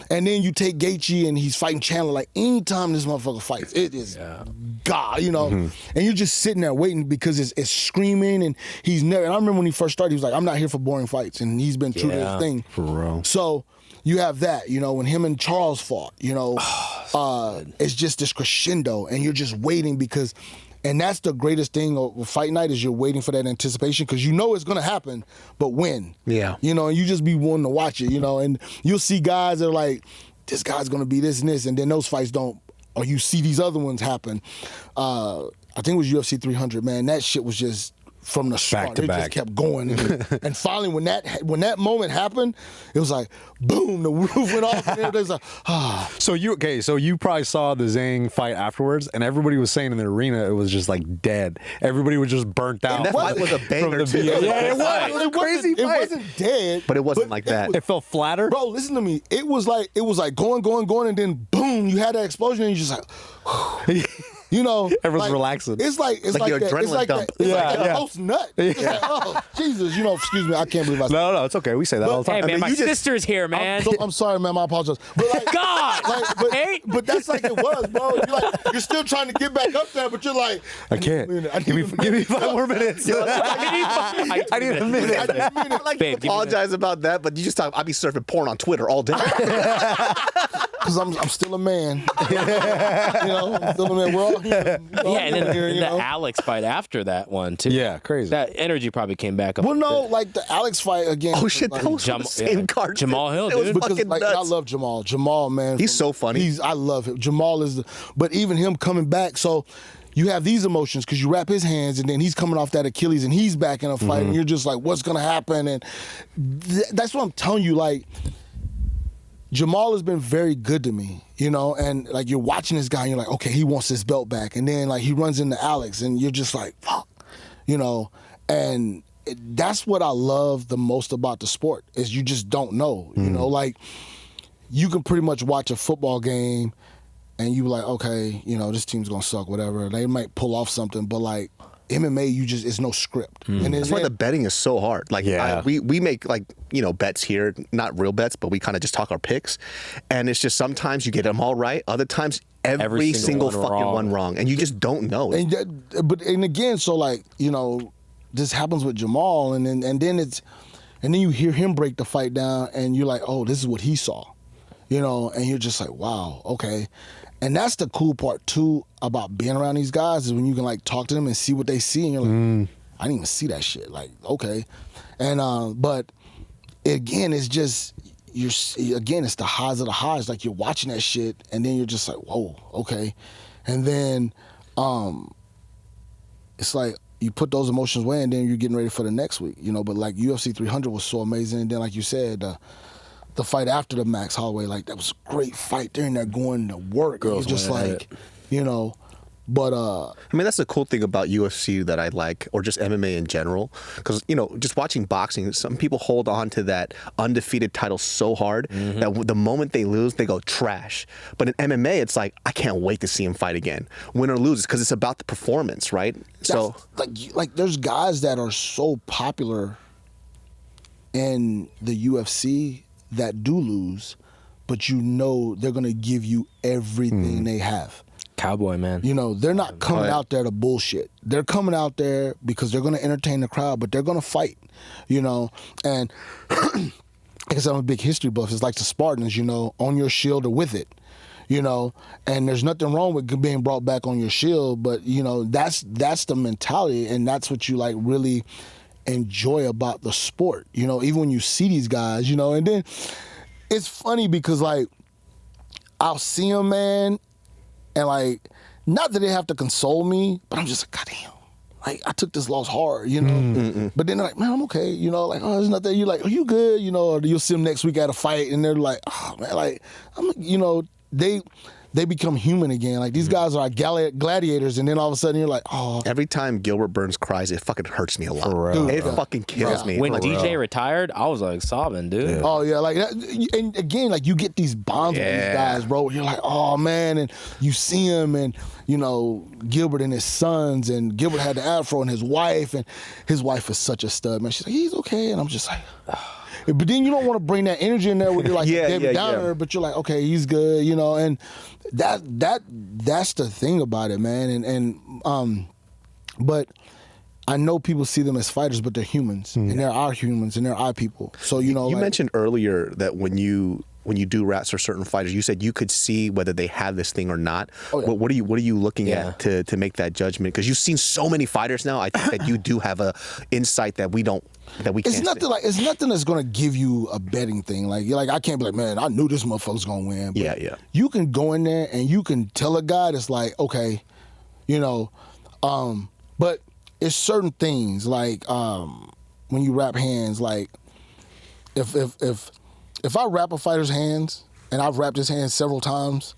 then you take Gaethje and he's fighting Chandler. Like, anytime this motherfucker fights, it is God, you know. And you're just sitting there waiting because it's screaming and he's never. And I remember when he first started, he was like, "I'm not here for boring fights," and he's been true to his thing. For real. So you have that, you know, when him and Charles fought, you know, it's just this crescendo, and you're just waiting because. And that's the greatest thing of fight night is you're waiting for that anticipation because you know it's going to happen, but when? Yeah. You know, and you just be wanting to watch it, you know, and you'll see guys that are like, this guy's going to be this and this, and then those fights don't, or you see these other ones happen. I think it was UFC 300, man. That shit was just from the start. It just kept going. And finally, when that moment happened, it was like, boom, the roof went off, and everybody's like, ah. So you probably saw the Zhang fight afterwards, and everybody was saying in the arena it was just like dead. Everybody was just burnt out. And that fight was a banger too. Yeah, it was. It wasn't dead, but it wasn't like that. It felt flatter. Bro, listen to me. It was like going, and then boom, you had that explosion, and you just like. You know, everyone's like, relaxing. It's like your that. adrenaline It's like dump. that. It's like that post nut. It's like, oh Jesus, you know, excuse me, I can't believe I said No, it's okay. We say that all the time. Hey man, my sister's here, man. I'm sorry, man. I apologize. But like, God, but that's like it was, bro. You're still trying to get back up there, but you're like, I can't. Give me 5 more minutes. I need a minute. I like to apologize about that, but you just talk. I'll be surfing porn on Twitter all day. Because I'm still a man. You know, I'm still a man. We're all human. Yeah, and then the Alex fight after that one too. Yeah, crazy. That energy probably came back up. Well, no, like the Alex fight again. Oh shit, like, that was the same card. Jamal Hill, It was dude. because fucking like nuts. I love Jamal. Jamal, man, He's so funny. I love him. Jamal is but even him coming back, so you have these emotions because you wrap his hands and then he's coming off that Achilles and he's back in a fight and you're just like, what's gonna happen? And that's what I'm telling you, like Jamal has been very good to me, you know, and like you're watching this guy and you're like, okay, he wants his belt back. And then like he runs into Alex and you're just like, fuck, you know, and that's what I love the most about the sport is you just don't know, you know, like you can pretty much watch a football game and you like, okay, you know, this team's gonna suck, whatever. They might pull off something, but like MMA, it's no script. And That's why the betting is so hard. Like we make like, you know, bets here, not real bets, but we kind of just talk our picks. And it's just sometimes you get them all right. Other times every single fucking one wrong. And you just don't know. And again, so like, you know, this happens with Jamal and then you hear him break the fight down and you're like, oh, this is what he saw. You know, and you're just like, wow, okay. And that's the cool part too about being around these guys is when you can like talk to them and see what they see, and you're like, I didn't even see that shit. Like, okay, and but again, it's just it's the highs of the highs. Like you're watching that shit, and then you're just like, whoa, okay, and then it's like you put those emotions away, and then you're getting ready for the next week, you know. But like UFC 300 was so amazing, and then like you said. The fight after the Max Holloway, like that was a great fight. They're in there going to work. It was just like, you know, but I mean, that's the cool thing about UFC that I like, or just MMA in general, because you know, just watching boxing, some people hold on to that undefeated title so hard that the moment they lose, they go trash. But in MMA, it's like I can't wait to see him fight again, win or lose, because it's about the performance, right? So like there's guys that are so popular in the UFC that do lose, but you know they're gonna give you everything they have. Cowboy, man. You know, they're not coming out there to bullshit. They're coming out there because they're gonna entertain the crowd, but they're gonna fight. You know, and I guess I'm a big history buff. It's like the Spartans, you know, on your shield or with it. You know, and there's nothing wrong with being brought back on your shield, but you know, that's the mentality, and that's what you like really enjoy about the sport, you know, even when you see these guys, you know. And then it's funny because like I'll see them, man, and like not that they have to console me, but I'm just like, goddamn, like I took this loss hard, you know. But then they're like, man, I'm okay, you know, like, oh, there's nothing. You're like, are you good, you know? Or you'll see them next week at a fight and they're like, oh man, like I'm, you know, they become human again. Like these guys are like gladiators, and then all of a sudden you're like, oh. Every time Gilbert Burns cries, it fucking hurts me a lot. Dude, it fucking kills me. When like, DJ retired, I was like sobbing, dude. Yeah. Oh yeah, like that, and again, like you get these bonds with these guys, bro. You're like, oh man, and you see him, and you know Gilbert and his sons, and Gilbert had the afro, and his wife is such a stud, man. She's like, he's okay, and I'm just like. But then you don't want to bring that energy in there with you're like David Downer, but you're like, okay, he's good, you know, and that's the thing about it, man. And but I know people see them as fighters, but they're humans, and they're our humans, and they're our people. So you know, you like, mentioned earlier that when you do raps for certain fighters, you said you could see whether they have this thing or not. Oh, yeah. What are you looking at to make that judgment? Because you've seen so many fighters now. I think that you do have a insight that we can't. It's nothing that's gonna give you a betting thing. Like you're like, I can't be like, man, I knew this motherfucker's gonna win. But yeah. You can go in there and you can tell a guy that's like, okay, you know, but it's certain things like when you wrap hands, like if I wrap a fighter's hands, and I've wrapped his hands several times,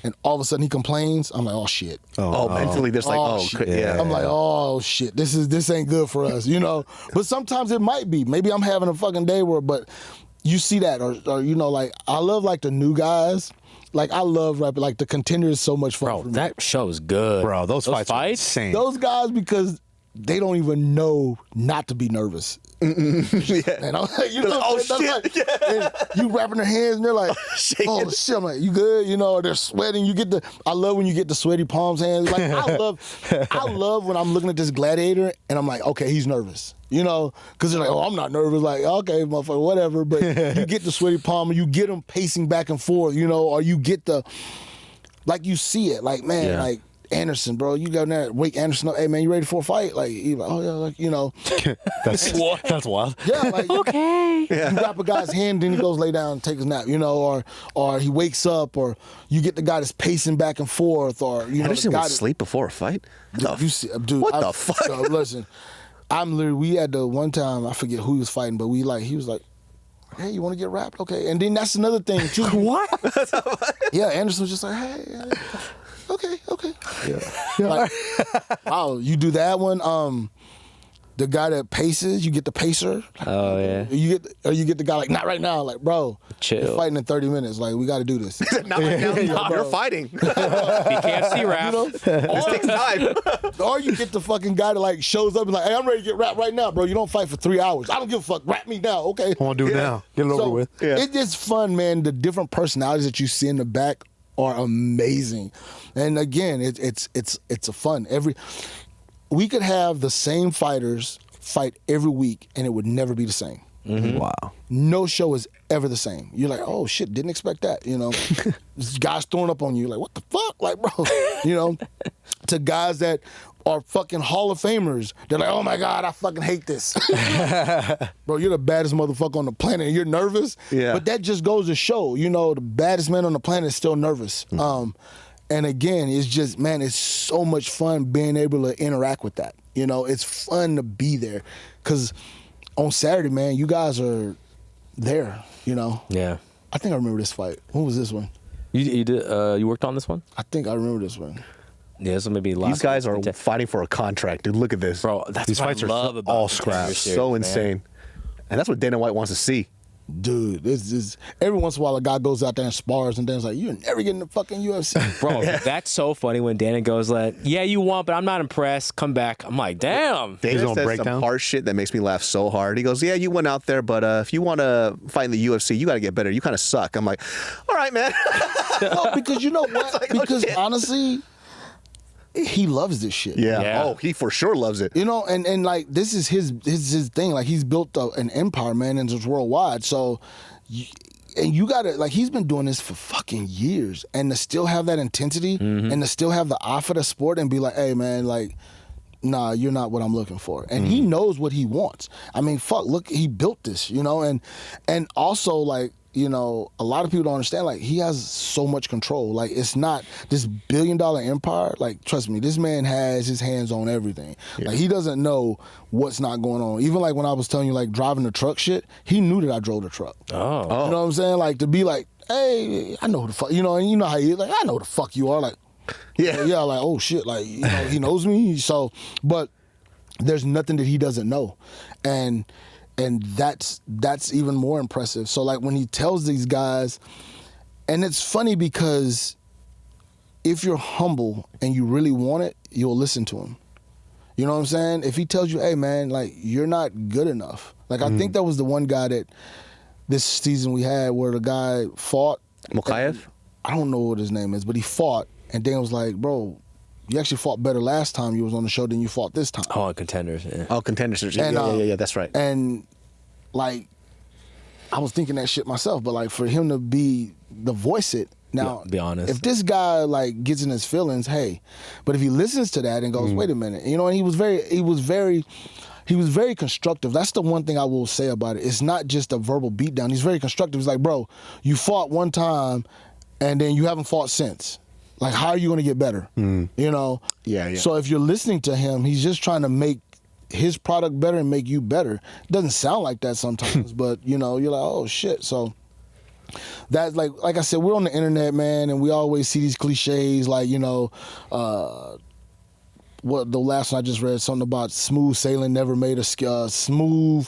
and all of a sudden he complains, I'm like, oh shit. Mentally there's like, shit. Yeah. I'm like, oh shit, this ain't good for us, you know. But sometimes it might be. Maybe I'm having a fucking day but you see that, or you know, like I love like the new guys. Like I love rapping. Like the Contender is so much fun. Bro, that show is good. Bro, those fights are insane. Those guys, because they don't even know not to be nervous. Yeah. And I'm like, you know, Oh, that's shit. like, and you wrapping their hands and they're like, oh shit, I'm like, you good? You know, they're sweating. I love when you get the sweaty palms hands. Like I love when I'm looking at this gladiator and I'm like, okay, he's nervous. You know, because they're like, oh, I'm not nervous. Like, okay, motherfucker, whatever. But you get the sweaty palm, and you get them pacing back and forth, you know, or you get like you see it, like, man, like Anderson, bro, you go in there, wake Anderson up, hey, man, you ready for a fight? Like, he's like, oh, yeah, like, you know. That's wild. Yeah, like, okay. You wrap a guy's hand, then he goes lay down and take his nap, you know, or he wakes up, or you get the guy that's pacing back and forth, or, you know. Anderson would sleep before a fight? Dude, what the fuck? Listen. We had the one time, I forget who he was fighting, but he was like, hey, you want to get wrapped? Okay. And then that's another thing, too. What? Yeah, Anderson was just like, hey, okay. Yeah. Like, wow, you do that one. The guy that paces, you get the pacer. Oh, yeah. You get the guy like, not right now. Like, bro, chill. You're fighting in 30 minutes. Like, we got to do this. Not right now. You're fighting. BKFC rap. You know? This takes time. Or you get the fucking guy that like shows up and like, hey, I'm ready to get wrapped right now, bro. You don't fight for 3 hours. I don't give a fuck. Wrap me now, okay? I want to do it now. Get it over with. Yeah. It's just fun, man. The different personalities that you see in the back are amazing. And again, it's a fun. We could have the same fighters fight every week and it would never be the same. Mm-hmm. Wow. No show is ever the same. You're like, oh shit, didn't expect that, you know. This guy's throwing up on you, like, what the fuck? Like, bro, you know, to guys that are fucking Hall of Famers, they're like, oh my God, I fucking hate this. Bro, you're the baddest motherfucker on the planet and you're nervous. Yeah. But that just goes to show, you know, the baddest man on the planet is still nervous. And again, it's just, man, it's so much fun being able to interact with that. You know, it's fun to be there. Because on Saturday, man, you guys are there, you know. Yeah. I think I remember this fight. When was this one? You did. You worked on this one? I think I remember this one. Yeah, so maybe last. These guys are fighting for a contract, dude. Look at this. Bro, that's These what fights I love are about all the scrap. Contender Series, So man. insane. And that's what Dana White wants to see. Dude, this is every once in a while a guy goes out there and spars and Dan's like, you're never getting the fucking UFC. Bro, that's so funny when Dana goes like, yeah, you won, but I'm not impressed. Come back. I'm like, damn. Dana on says breakdown? some hard shit that makes me laugh so hard. He goes, yeah, you went out there, but if you want to fight in the UFC, you got to get better. You kind of suck. I'm like, all right, man. No, because you know what? Like, oh, because shit. honestly, he loves this shit. Yeah. Oh, he for sure loves it. You know, and like this is his thing. Like he's built an empire, man, and it's worldwide. So, you gotta like he's been doing this for fucking years, and to still have that intensity, and to still have the eye for the sport, and be like, hey, man, like, nah, you're not what I'm looking for, and he knows what he wants. I mean, fuck, look, he built this, you know, and also like. You know, a lot of people don't understand, like, he has so much control. Like, it's not this $1 billion empire. Like, trust me, this man has his hands on everything. Yeah. Like, he doesn't know what's not going on. Even, like, when I was telling you, like, driving the truck shit, he knew that I drove the truck. Oh. You know what I'm saying? Like, to be like, hey, I know who the fuck, you know, and you know how he is. Like, I know who the fuck you are. Like, yeah, like, oh, shit. Like, you know, he knows me. So, but there's nothing that he doesn't know. And that's even more impressive. So like when he tells these guys, and it's funny because if you're humble and you really want it, you'll listen to him. You know what I'm saying? If he tells you, hey man, like you're not good enough. Like I think that was the one guy that this season we had where the guy fought. Mokayev? I don't know what his name is, but he fought and Dan was like, bro, you actually fought better last time you was on the show than you fought this time. Oh, Contenders. Yeah. Oh, Contenders. And, Yeah, that's right. And like, I was thinking that shit myself, but like for him to voice it now, be honest. If this guy like gets in his feelings, hey, but if he listens to that and goes, wait a minute, you know, and he was very constructive. That's the one thing I will say about it. It's not just a verbal beatdown. He's very constructive. He's like, bro, you fought one time, and then you haven't fought since. Like, how are you going to get better? You know? Yeah. So if you're listening to him, he's just trying to make his product better and make you better. It doesn't sound like that sometimes, but, you know, you're like, oh, shit. So that's like I said, we're on the internet, man, and we always see these cliches like, you know, what the last one I just read, something about smooth sailing never made a smooth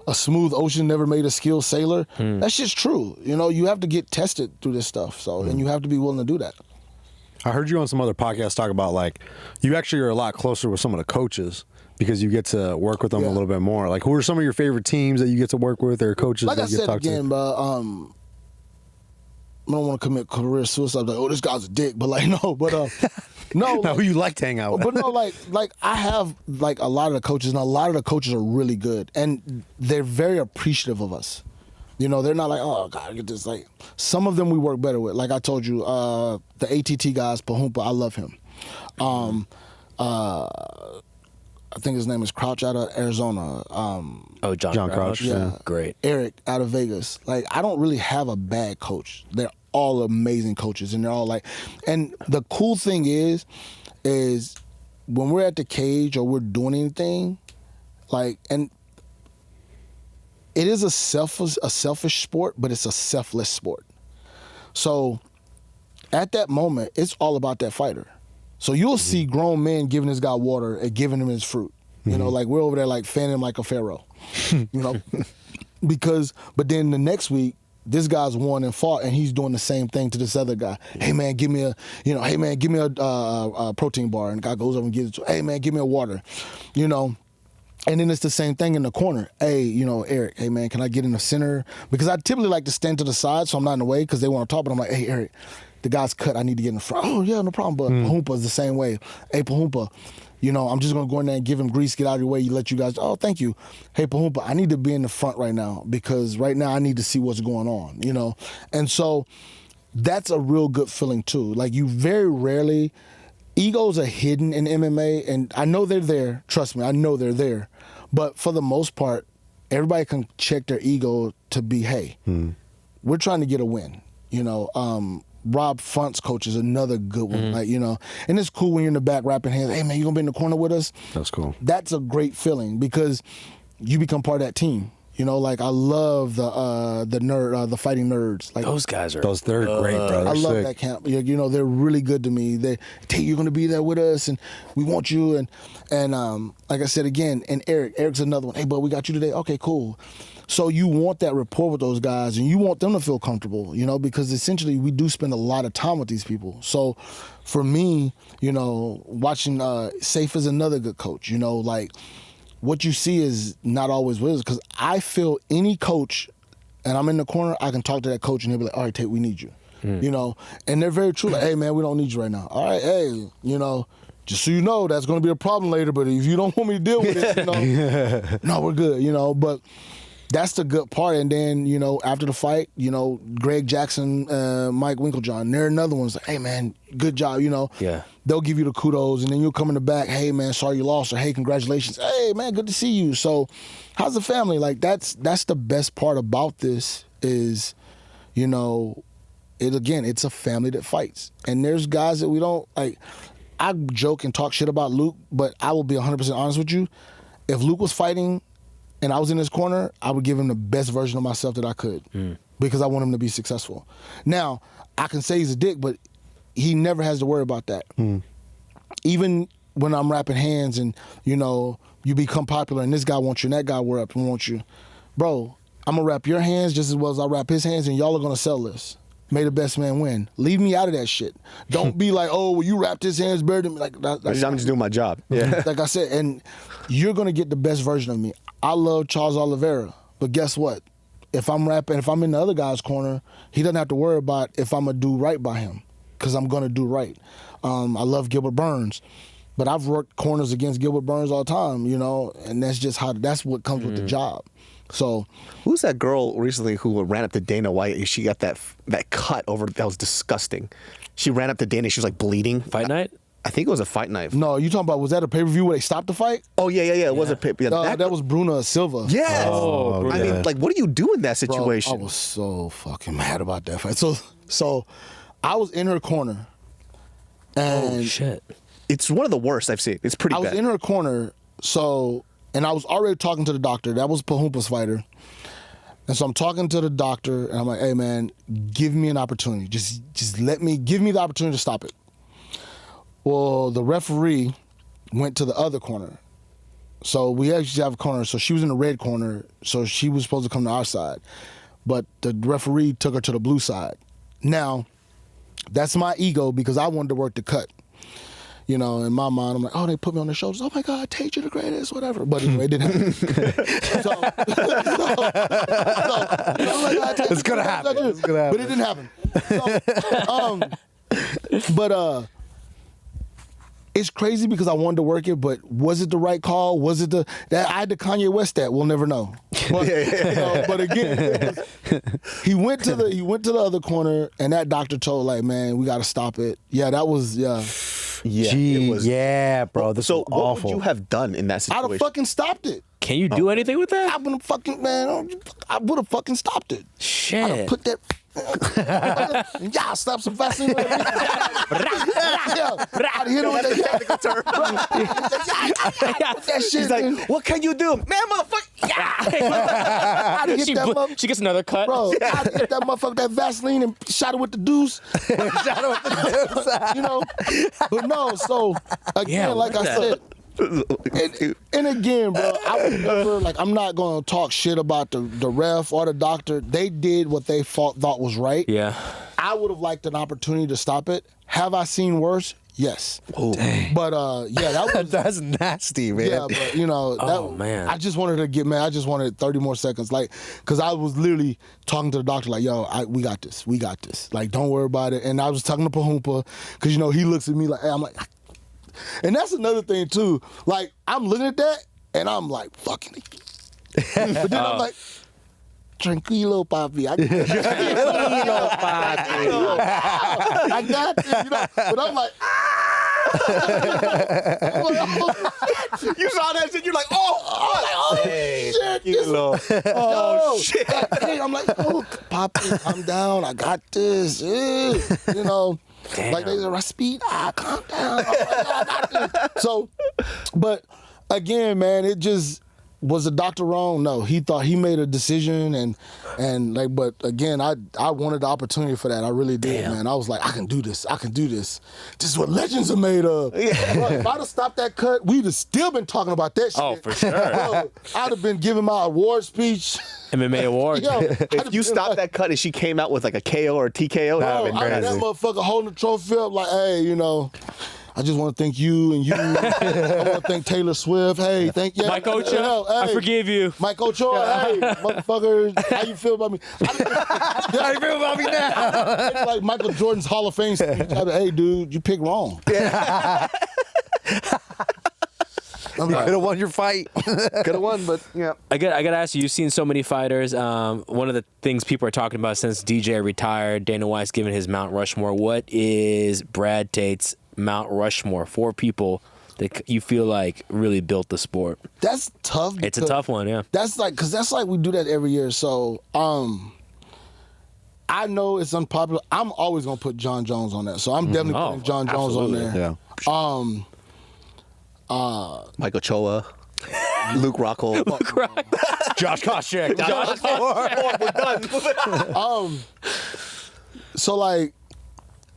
ocean never made a skilled sailor. That's just true. You know, you have to get tested through this stuff. So, and you have to be willing to do that. I heard you on some other podcasts talk about like you actually are a lot closer with some of the coaches because you get to work with them a little bit more. Like, who are some of your favorite teams that you get to work with, or coaches like that I you get to said talk again, to? bro, I don't want to commit career suicide. Like, oh, this guy's a dick, but like, no, but no, No, like, who you like to hang out with? but no, like I have like a lot of the coaches, and a lot of the coaches are really good, and they're very appreciative of us. You know, they're not like, oh God, get this. Like, some of them we work better with. Like I told you, the ATT guys, Pahumpa, I love him. I think his name is Crouch out of Arizona. John Crouch. Yeah. Great. Eric out of Vegas. Like, I don't really have a bad coach. They're all amazing coaches, and they're all like, and the cool thing is when we're at the cage or we're doing anything, like, and it is a selfish sport, but it's a selfless sport. So at that moment, it's all about that fighter. So you'll see grown men giving this guy water and giving him his fruit. You know, like we're over there like fanning him like a pharaoh. You know, but then the next week, this guy's won and fought, and he's doing the same thing to this other guy. Hey man, give me a protein bar, and the guy goes over and gives it to him. Hey man, give me a water. You know. And then it's the same thing in the corner. Hey, you know, Eric, hey, man, can I get in the center? Because I typically like to stand to the side so I'm not in the way because they want to talk, but I'm like, hey, Eric, the guy's cut. I need to get in the front. Oh, yeah, no problem. But Pahumpa's the same way. Hey, Pahumpa, you know, I'm just going to go in there and give him grease, get out of your way. You let you guys, oh, thank you. Hey, Pahumpa, I need to be in the front right now because right now I need to see what's going on, you know? And so that's a real good feeling, too. Like, you very rarely... Egos are hidden in MMA, and I know they're there. Trust me, I know they're there. But for the most part, everybody can check their ego to be, hey, we're trying to get a win. You know, Rob Funt's coach is another good one. Like, you know, and it's cool when you're in the back rapping hands. Hey, man, you gonna be in the corner with us? That's cool. That's a great feeling because you become part of that team. You know, like I love the fighting nerds. Like Those guys are. They're great, bro. I love sick. that camp. You know, they're really good to me. Tate, you're gonna be there with us, and we want you. And like I said again, and Eric's another one. Hey, bud, we got you today. Okay, cool. So you want that rapport with those guys, and you want them to feel comfortable. You know, because essentially we do spend a lot of time with these people. So for me, you know, watching Safe is another good coach. You know, like. What you see is not always what it is, because I feel any coach, and I'm in the corner, I can talk to that coach and he'll be like, all right, Tate, we need you. You know, and they're very true. Like, hey, man, we don't need you right now. All right, hey, you know, just so you know, that's going to be a problem later, but if you don't want me to deal with it, you know, no, we're good, you know, but that's the good part. And then, you know, after the fight, you know, Greg Jackson, Mike Winklejohn, they're another one's like, hey, man, good job, you know. Yeah. They'll give you the kudos, and then you'll come in the back, hey, man, sorry you lost, or hey, congratulations. Hey, man, good to see you. So how's the family? Like, that's the best part about this is, you know, it's a family that fights. And there's guys that we don't, like, I joke and talk shit about Luke, but I will be 100% honest with you. If Luke was fighting and I was in his corner, I would give him the best version of myself that I could because I want him to be successful. Now, I can say he's a dick, but he never has to worry about that. Even when I'm rapping hands and, you know, you become popular and this guy wants you and that guy wants you. Bro, I'm going to rap your hands just as well as I rap his hands, and y'all are going to sell this. May the best man win. Leave me out of that shit. Don't be like, oh, well, you rapped his hands better than me. Like, I'm just doing my job. Yeah. Like I said, and you're going to get the best version of me. I love Charles Oliveira, but guess what? If I'm rapping, if I'm in the other guy's corner, he doesn't have to worry about if I'm going to do right by him because I'm going to do right. I love Gilbert Burns, but I've worked corners against Gilbert Burns all the time, you know, and that's what comes with the job. So, who's that girl recently who ran up to Dana White? She got that cut over. That was disgusting. She ran up to Dana. She was like bleeding. Fight night? I think it was a fight night. No, you talking about, was that a pay-per-view where they stopped the fight? Oh, yeah. It was a pay-per-view. That was Bruna Silva. Yes. Oh, I mean, like, what do you do in that situation? Bro, I was so fucking mad about that fight. So I was in her corner. And oh, shit. It's one of the worst I've seen. It's pretty bad. I was in her corner, and I was already talking to the doctor. That was Pahumpa's fighter. And so I'm talking to the doctor, and I'm like, hey, man, give me an opportunity. Just give me the opportunity to stop it. Well, the referee went to the other corner. So we actually have a corner. So she was in the red corner, so she was supposed to come to our side. But the referee took her to the blue side. Now, that's my ego because I wanted to work the cut. You know, in my mind, I'm like, oh, they put me on their shoulders. Oh my God, Tate, you're the greatest, whatever. But anyway, it didn't happen. It's gonna happen. But it didn't happen. So, it's crazy because I wanted to work it, but was it the right call? Was it that I had to Kanye West that? We'll never know. But, you know, but again, he went to the other corner, and that doctor told, like, man, we got to stop it. Yeah, that was Yeah, Gee, it was. yeah, bro. This So was what awful. would you have done in that I'd situation? have fucking stopped it. Can you do anything with I that? would have fucking, man, I would have fucking stopped it. I'd Shit. have put that. Yeah, slap some Vaseline. Yeah, I'd hit him with that technical term. That shit. He's like, what can you do? Man, motherfucker. I'd hit She, that motherfucker. she gets another cut. Bro, I'd hit that motherfucker, that Vaseline, and shot it with the deuce. You know? But no, so, again, Yeah, like I what said, and again, bro, I would never, like, I'm not going to talk shit about the ref or the doctor. They did what they thought was right. Yeah. I would have liked an opportunity to stop it. Have I seen worse? Yes. Dang. But, yeah, that was... That's nasty, man. Yeah, but you know, Oh, man. I just wanted to get mad. I just wanted 30 more seconds, like, because I was literally talking to the doctor, like, yo, we got this, like, don't worry about it. And I was talking to Pahumpa, because you know he looks at me like, hey, I'm like, and that's another thing too. Like, I'm looking at that, and I'm like, fucking it. But then I'm like, tranquilo, papi. I got this, you know. But I'm like, You saw that shit, you're like, oh shit. Shit. Hey, I'm like, oh, Poppy, calm down. I got this. You know, Damn. like they said, speed. Calm down. I got this. So, but again, man, it just was the doctor wrong? No, he thought he made a decision, and like, but again, I wanted the opportunity for that. I really did, man. I was like, I can do this. This is what legends are made of. Yeah. Bro, if I'd have stopped that cut, we'd have still been talking about that shit. Oh, for sure. Bro, I'd have been giving my award speech. MMA awards. Yo, If you stopped that cut and she came out with like a KO or a TKO, that would Bro, have I been had that crazy. motherfucker holding the trophy up like, hey, you know, I just want to thank you and you. I want to thank Taylor Swift. Hey, thank you. Mike Ochoa, I forgive you. Mike Ochoa, hey, motherfucker, how you feel about me? How you feel about me now? It's like Michael Jordan's Hall of Fame speech. Hey, dude, you picked wrong. You could have won your fight. Could have won, but yeah. I got to ask you, you've seen so many fighters. One of the things people are talking about since DJ retired, Dana White's given his Mount Rushmore. What is Brad Tate's Mount Rushmore? 4 people that you feel like really built the sport. That's tough. It's a tough one, yeah. That's like, because that's like we do that every year. So, I know it's unpopular. I'm always going to put John Jones on that. So I'm definitely putting John Jones on there. Yeah. Mike Ochoa, Luke Rockhold. Josh Koscheck. We're done. So like,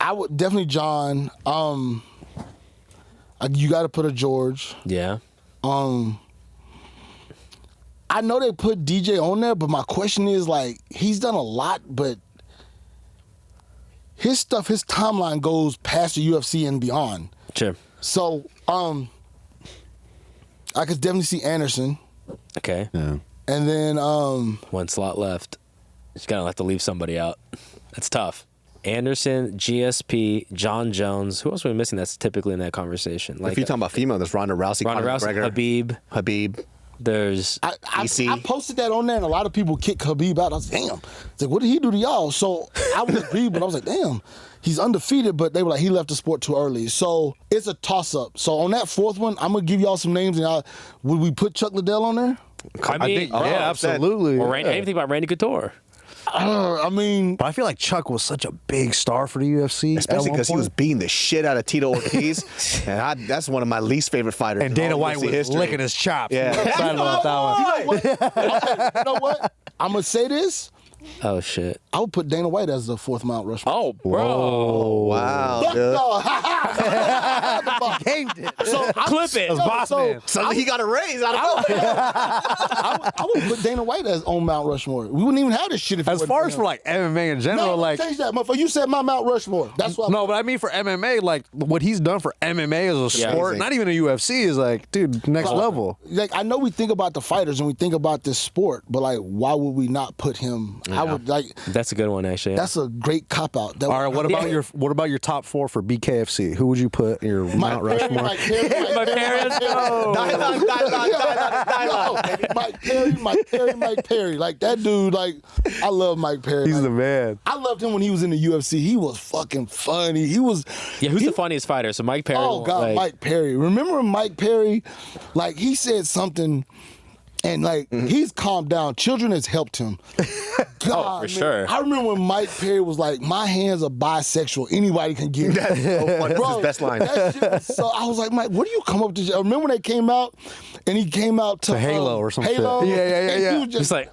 I would definitely John. You got to put a George. Yeah. I know they put DJ on there, but my question is, like, he's done a lot, but his stuff, his timeline goes past the UFC and beyond. Sure. So, I could definitely see Anderson. Okay. Yeah. And then, 1 slot left. Just gotta have to leave somebody out. That's tough. Anderson, GSP, John Jones. Who else are we missing that's typically in that conversation? Like If you're talking about female, there's Ronda Rousey, Ronda Conor Rousey, McGregor, Habib. There's I EC. posted that on there, and a lot of people kicked Khabib out. I was like, damn. It's like, what did he do to y'all? So I would agree, but I was like, damn. He's undefeated, but they were like, he left the sport too early. So it's a toss-up. So on that 4th one, I'm going to give y'all some names. And would we put Chuck Liddell on there? I mean, Yeah, absolutely. Or yeah. anything about Randy Couture. I mean, But I feel like Chuck was such a big star for the UFC. especially because he was beating the shit out of Tito Ortiz. And that's one of my least favorite fighters. And in Dana all White UFC was history. licking his chops. Yeah. I'm excited about that one. you know what? I'm going to say this. Oh shit. I would put Dana White as the fourth Mount Rushmore. Oh, bro. Oh, wow. Fuck dude. no. Gamed it. So Clip it. Boss man. Suddenly he got a raise out of nowhere. I would put Dana White as on Mount Rushmore. We wouldn't even have this shit if it As wasn't far for as him. for like MMA in general, No, like change that, motherfucker. You said my Mount Rushmore. That's what. no, but I mean for MMA, like what he's done for MMA as a sport, amazing. not even a UFC, is like, dude, next level. Like I know we think about the fighters and we think about this sport, but like, why would we not put him? I would like. That's a good one, actually. That's a great cop out. All right, what about your top 4 for BKFC? Who would you put in your Mount Rushmore? My parents. Mike Perry. Like that dude, like I love Mike Perry. He's Like, the man. I loved him when he was in the UFC. He was fucking funny. He was. Yeah, who's the funniest fighter? So Mike Perry. Oh God, like, Mike Perry. Remember when Mike Perry, like he said something, and like he's calmed down. Children has helped him. God, for sure. I remember when Mike Perry was like, "My hands are bisexual. Anybody can get it." That's so funny. That's his best line. That shit was so I was like, Mike, what do you come up to? I remember when they came out, and he came out to Halo or some shit. Halo. Yeah. and he was He's just like,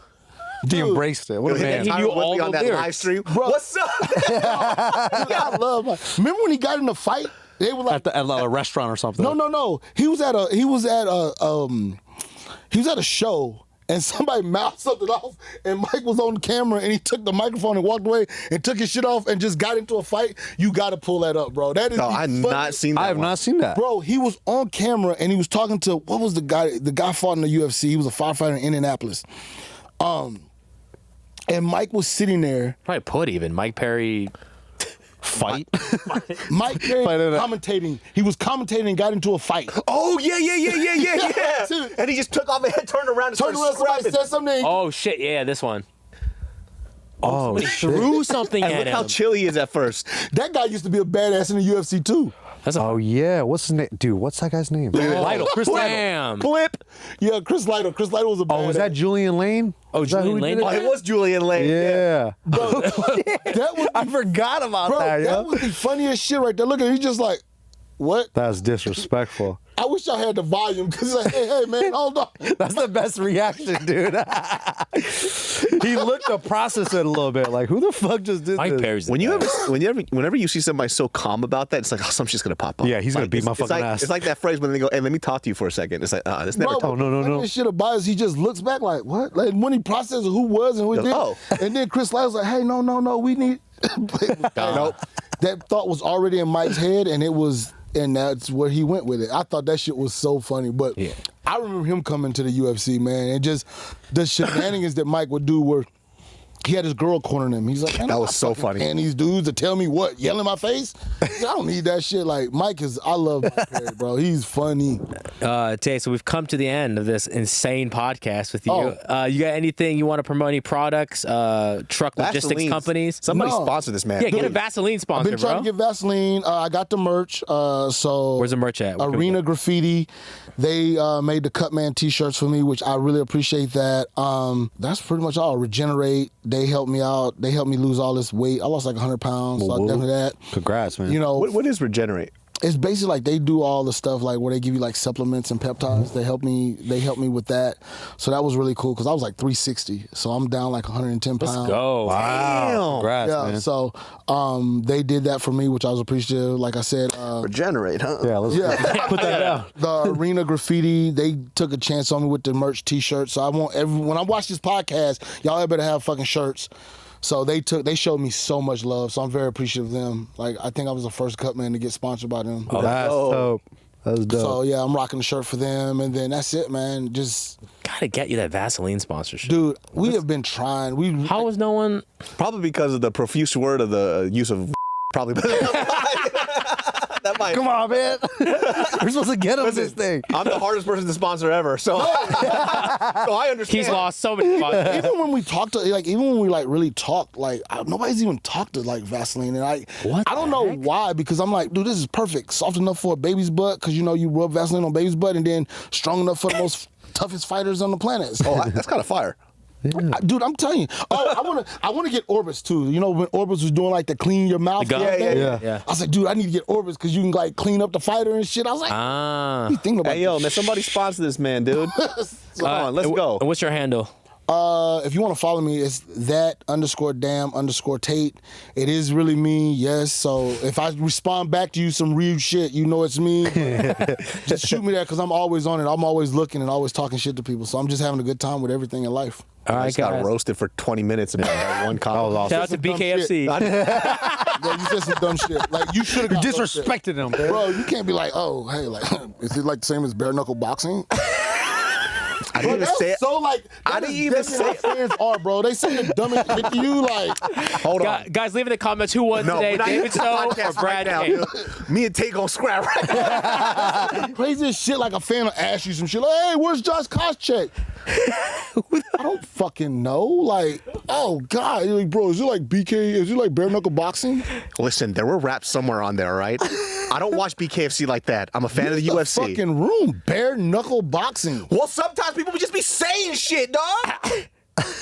He embraced it. What a man. he knew all on the that lyrics. live stream. Bro. What's up? I love Mike. Remember when he got in a fight? They were like, At a restaurant or something. no. He was at a show. And somebody mouthed something off, and Mike was on camera, and he took the microphone and walked away and took his shit off and just got into a fight. You got to pull that up, bro. That is No, the I've funniest- not seen that. I have one. not seen that. Bro, he was on camera and he was talking to what was the guy? The guy fought in the UFC. He was a firefighter in Indianapolis. And Mike was sitting there. probably put even Mike Perry. Fight. Mike Perry Fight in a- commentating. He was commentating and got into a fight. Oh, yeah. And he just took off and turned around and Turned started around, somebody scrapping. said something. Oh shit! Yeah, this one. Oh, Somebody threw something And at look him. how chill he is at first. That guy used to be a badass in the UFC too. That's a Oh yeah, what's his name? Dude, what's that guy's name? Lytle. Chris Lamb. Blip. Yeah, Chris Lytle. Chris Lytle was a badass. Oh, was that Julian Lane? Oh, Is that who Julian we Lane? did Oh, it? it was Julian Lane. Yeah. Bro, that was I forgot about bro, that, that yo. was the funniest shit right there. Look at him, he's just like, what? That's disrespectful. I wish y'all had the volume because like, hey man, hold on. That's the best reaction, dude. He looked to process it a little bit. Like, who the fuck just did Mike this? Perry's. the Whenever you see somebody so calm about that, it's like, oh, some shit's gonna pop up. Yeah, he's gonna beat my it's fucking like, ass. It's like that phrase when they go, "Hey, let me talk to you for a second." It's like, this never. Bro, no. the funniest shit about it is he just looks back like, what? Like when he processes who was and who did. Oh. And then Chris Lyle's like, hey, no, we need. Nope. That thought was already in Mike's head, and that's where he went with it. I thought that shit was so funny, but Yeah. I remember him coming to the UFC, man, and just the shenanigans that Mike would do were. He had his girl cornering him. He's like, man, That I'm was not so fucking funny. paying these dudes to tell me what, yell in my face. I don't need that shit. Like I love Mike Perry, bro. He's funny. Tay, so we've come to the end of this insane podcast with you. Oh. You got anything you want to promote? Any products? Truck logistics Vaseline's- companies? Somebody No. sponsor this man. Yeah, get a Dude, Vaseline I've sponsor, been trying bro. to get Vaseline. I got the merch. So Where's the merch at? Where can we Arena get it? Graffiti. They made the Cutman t-shirts for me, which I really appreciate that. That's pretty much all. Regenerate. They helped me out. They helped me lose all this weight. I lost like 100 pounds. So I Whoa. definitely that. Congrats, man. You know, What is Regenerate? it's basically like they do all the stuff like where they give you like supplements and peptides. They help me with that. So that was really cool because I was like 360. So I'm down like 110 pounds. Let's go. Wow. Congrats, Yeah, man. so they did that for me, which I was appreciative. Like I said, Regenerate, huh? Yeah, let's put that down. the Arena Graffiti, they took a chance on me with the merch t-shirt. So I want when I watch this podcast, y'all better have fucking shirts. So they showed me so much love. So I'm very appreciative of them. Like I think I was the first Cutman to get sponsored by them. Oh, that's dope. That's dope. So yeah, I'm rocking the shirt for them, and then that's it, man. Just Gotta get you that Vaseline sponsorship. dude, we have been trying. How is no one? Probably because of the profuse word of the use of probably. That might. Come on, man. We're supposed to get him this thing. I'm the hardest person to sponsor ever, so I understand. He's lost so many sponsors. even when we talked to even when we like really talked, like nobody's even talked to like Vaseline, and I don't know why, because I'm like, dude, this is perfect, soft enough for a baby's butt, because you know you rub Vaseline on baby's butt, and then strong enough for the most toughest fighters on the planet. So, That's kind of fire. dude, I'm telling you. Oh, I want to get Orbis too. You know when Orbis was doing like the clean your mouth The gum? thing? Yeah. I was like, dude, I need to get Orbis because you can like clean up the fighter and shit. I was like, Ah. what are you thinking about? Hey, yo, this man, somebody sponsor this man, dude. Come on, let's go. And what's your handle? If you want to follow me, it's that_damn_Tate. It is really me, yes. So if I respond back to you some real shit, you know it's me. Just shoot me that because I'm always on it. I'm always looking and always talking shit to people. So I'm just having a good time with everything in life. All right, I just got guys. roasted for 20 minutes about that one comment. Shout out to BKFC. Bro, you said some dumb shit. Like you should have Disrespected him, Bro, you can't be like, oh, hey, like, is it like the same as bare knuckle boxing? I didn't even say it. So like, I didn't even say it. Fans are, bro. They say the dumbest shit to you, like. Hold on. Guys, leave in the comments who won today, we're not David using the So or podcast Brad right Tate. now. Me and Tate gonna scrap right now. Craziest shit, like a fan will ask you some shit, like, hey, where's Josh Koscheck? I don't fucking know. Like, oh God, you're like, bro, is it like BK? Is it like bare knuckle boxing? Listen, there were raps somewhere on there, all right? I don't watch BKFC like that. I'm a fan of the UFC. Fucking room, bare knuckle boxing. Well, sometimes people would just be saying shit, dog.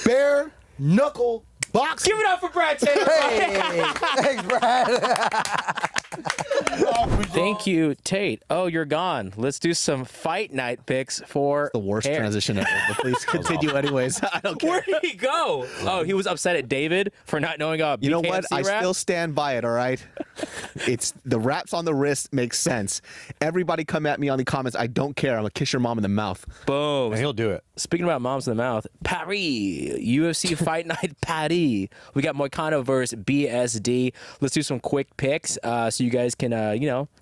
Bare knuckle boxing. Give it up for Brad Tate. Thanks, Brad. Thank Thank you, Tate. Oh, you're gone. Let's do some fight night picks for The worst Aaron. transition ever, but please continue anyways. I don't care. Where did he go? Oh, he was upset at David for not knowing a You know what? BKFC I rap? still stand by it, all right? It's the raps on the wrist makes sense. Everybody come at me on the comments. I don't care. I'm going to kiss your mom in the mouth. Boom. And he'll do it. Speaking about moms in the mouth, Paris, UFC Fight Night Paris. We got Moicano versus BSD. Let's do some quick picks so you guys can,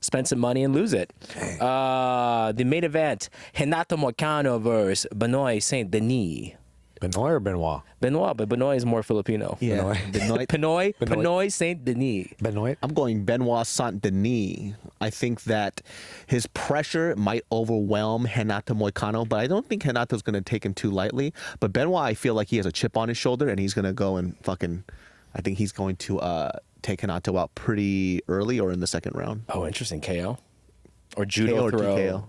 spend some money and lose it. The main event, Renato Moicano versus Benoit Saint Denis. Benoit or Benoit? Benoit, but Benoit is more Filipino. Yeah. Benoit Saint Denis. Benoit? I'm going Benoit Saint Denis. I think that his pressure might overwhelm Renato Moicano, but I don't think Renato's going to take him too lightly. But Benoit, I feel like he has a chip on his shoulder, and he's going to go and I think he's going to take Renato out pretty early or in the second round. Oh, interesting. KO? Or judo KO or throw? TKO.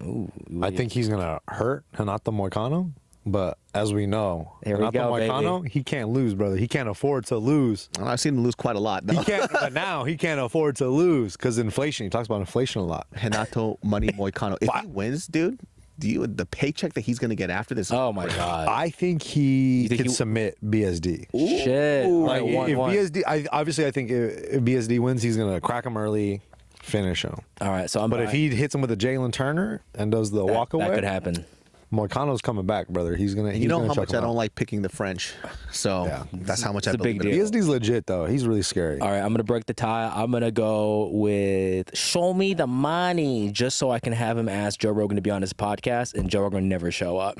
Ooh, I think he's going to hurt Renato Moicano. But as we know, Here we Renato go, Moicano, he can't lose, brother. He can't afford to lose. I've seen him lose quite a lot. He can't, but now he can't afford to lose because inflation. He talks about inflation a lot. Renato Money Moicano. If he wins, dude, the paycheck that he's going to get after this. Oh, my God. I think he think can he- submit BSD. Shit. Like, All right, if 1-1. BSD, I think if BSD wins, he's gonna crack him early, finish him. All right, so I'm But if he hits him with a Jalen Turner and does the walk away, that could happen. Moicano's coming back, brother. He's gonna. You know gonna how check much him I don't out. like picking the French. So Yeah. that's how much I It's a big believe in it. deal. BSD's legit though. He's really scary. All right, I'm going to break the tie. I'm going to go with Show Me the Money, just so I can have him ask Joe Rogan to be on his podcast, and Joe Rogan never show up.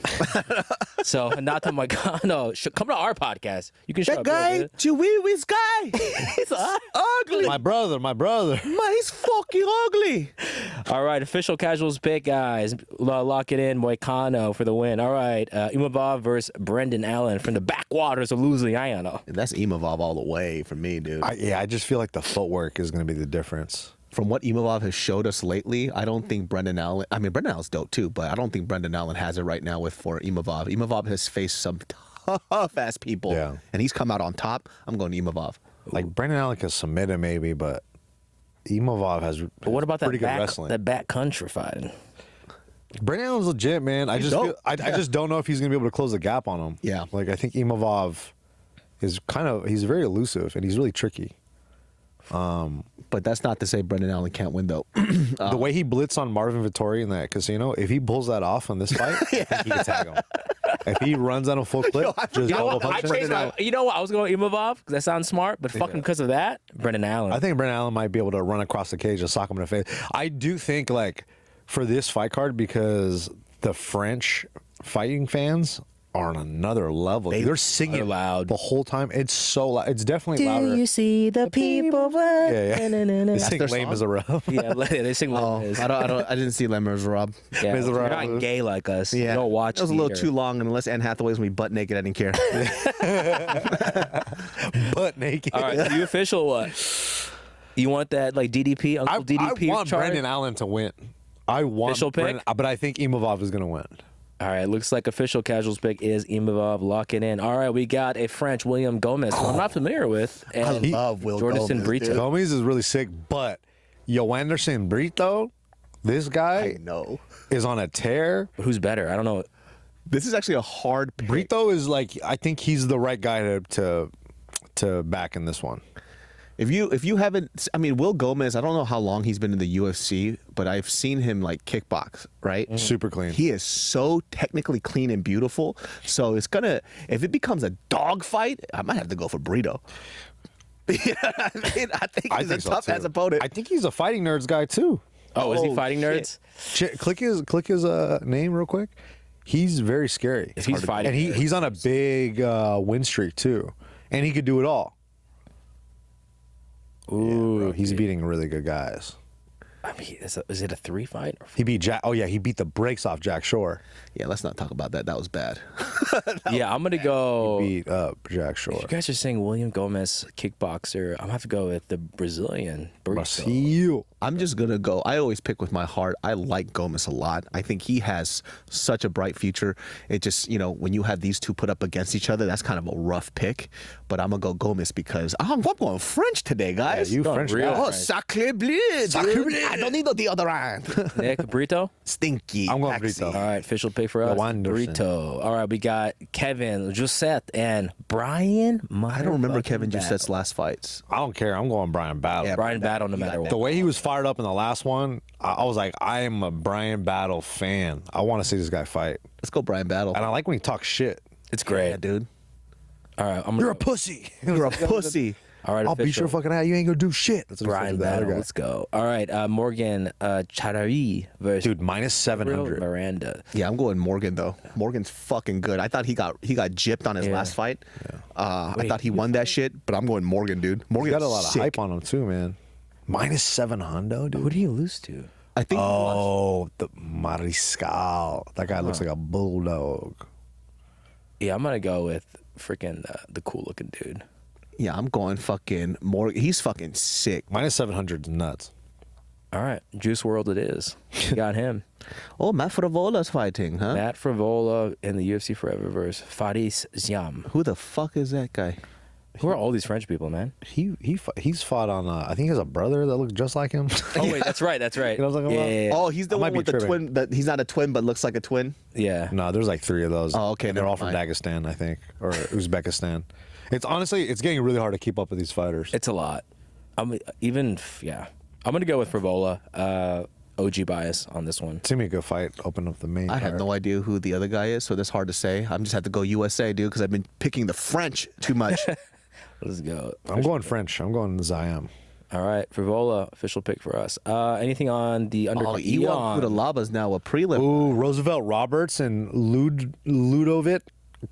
So, not that Moicano, come to our podcast. You can show up. Chihuahua's guy, he's ugly. My brother. He's fucking ugly. All right, official casuals pick, guys. Lock it in. Moicano for the win. All right, Imavov versus Brendan Allen from the backwaters of Louisiana. That's Imavov all the way for me, dude. I just feel like the footwork is gonna be the difference. From what Imavov has showed us lately, I don't think Brendan Allen. I mean, Brendan Allen's dope too, but I don't think Brendan Allen has it right now for Imavov. Imavov has faced some tough ass people, Yeah. and he's come out on top. I'm going Imavov. Like Brendan Allen can submit him maybe, but Imavov has But what about pretty that good wrestling. that back country fighting? Brendan Allen's legit, man. I just dope. feel, I just don't know if he's gonna be able to close the gap on him. Yeah. Like I think Imavov is he's very elusive and he's really tricky. But that's not to say Brendan Allen can't win, though. The way he blitzed on Marvin Vittori in that casino, if he pulls that off in this fight, I think he can tag him. If he runs on a full clip, just You know double what? punch him. You know what? I was going Imavov because that sounds smart, but fucking because of that, Brendan Allen. I think Brendan Allen might be able to run across the cage and sock him in the face. I do think, like, for this fight card, because the French fighting fans are on another level. They're singing They're loud. the whole time. It's so loud. It's definitely louder. see the people? Yeah. They sing their Lame song? as a rub. Yeah, they sing Oh, like this. I didn't see Lemmers, Rob. Yeah, Miserable. you're not gay like us. You don't watch. It was a little theater. too long, and unless Anne Hathaway's gonna be butt naked, I didn't care. Butt naked. All right, so you official what? You want that like DDP, Uncle I DDP want chart? Brendan Allen to win. I want Official pick? Brendan, but I think Imavov is going to win. All right, looks like official casuals pick is Imavov. Lock it in. All right, we got a French William Gomez, who I'm not familiar with, and love Will Jordison Gomez, Brito. dude. Gomez is really sick, but Yo Anderson Brito, this guy I know. is on a tear. Who's better? I don't know. This is actually a hard pick. Brito is like, I think he's the right guy to back in this one. If you haven't, I mean, Will Gomez, I don't know how long he's been in the UFC, but I've seen him like kickbox, right? Super clean. He is so technically clean and beautiful. So it's gonna, if it becomes a dog fight, I might have to go for Brito. You know what I mean? I think he's a tough ass opponent. I think he's a fighting nerds guy too. Oh, is he Oh, fighting shit. nerds? Click his name real quick. He's very scary. If he's fighting, and he's on a big win streak too, and he could do it all. Ooh, Bro, he's beating really good guys. I mean, is it a 3 fight? He beat Jack. Oh yeah, he beat the brakes off Jack Shore. Yeah, let's not talk about that. That was bad. Yeah, I'm gonna go. Beat up Jack Shore. You guys are saying William Gomez, kickboxer. I'm gonna have to go with the Brazilian Brito. Brasil. I'm just gonna go. I always pick with my heart. I like Gomez a lot. I think he has such a bright future. It just, you know, when you have these two put up against each other, that's kind of a rough pick. But I'm gonna go Gomez because I'm going French today, guys. Yeah, you Going French real guy. Oh, French. sacre bleu! Sacre dude. bleu. I don't need the deodorant. Nick Brito. Stinky. I'm going taxi. Brito. All right, official pick for us. Wanderson. Brito. All right, we got Kevin, Josette, and Brian. I don't remember Kevin Jussette's last fights. I don't care. I'm going Brian Battle. Yeah, Brian Battle, no You got matter that. what. The way he was fired up in the last one, I was like, I am a Brian Battle fan. I want to see this guy fight, Let's go, Brian Battle. and I like when he talks shit. It's great, Yeah, dude. All right, I'm You're gonna a pussy. You're a pussy. All right, I'll beat your official. fucking ass. You ain't gonna do shit. That's what he said Brian to the other Battle. guy. Let's go. All right, Morgan Charari versus Dude, minus 700. Miranda. Yeah, I'm going Morgan though. Morgan's fucking good. I thought he got gypped on his Yeah. last fight. I Wait, thought he won that shit, but I'm going Morgan, dude. He's Morgan's got a lot of sick. hype on him too, man. Minus 700, dude. Who did he lose to? I think. Oh, the Mariscal. That guy looks like a bulldog. Yeah, I'm gonna go with freaking the cool looking dude. Yeah, I'm going fucking Morgan. He's fucking sick. Minus 700 is nuts. All right, Juice World it is. We got him. Oh, Matt Fravola's fighting, huh? Matt Frivola in the UFC Forever versus Faris Ziam. Who the fuck is that guy? Who are all these French people, man? He's fought on. I think he has a brother that looks just like him. Oh wait, that's right. That's right. You know what I'm talking yeah, about? yeah, yeah. Oh, he's the I might one be with the tripping. twin. That he's not a twin, but looks like a twin. Yeah. No, there's like 3 of those. Oh, okay, And they're never all from mind. Dagestan, I think, or Uzbekistan. It's honestly, it's getting really hard to keep up with these fighters. It's a lot. I'm gonna go with Frivola. OG bias on this one. It's gonna be a good fight. Open up the main. I have card. no idea who the other guy is, so that's hard to say. I'm just have to go USA, dude, because I've been picking the French too much. Let's go. I'm going French. I'm going Ziam. All right, Frivola, official pick for us. Anything on the Oh, undercard? Iwan Kudalaba's now a prelim. Ooh, Roosevelt Roberts and Ludovic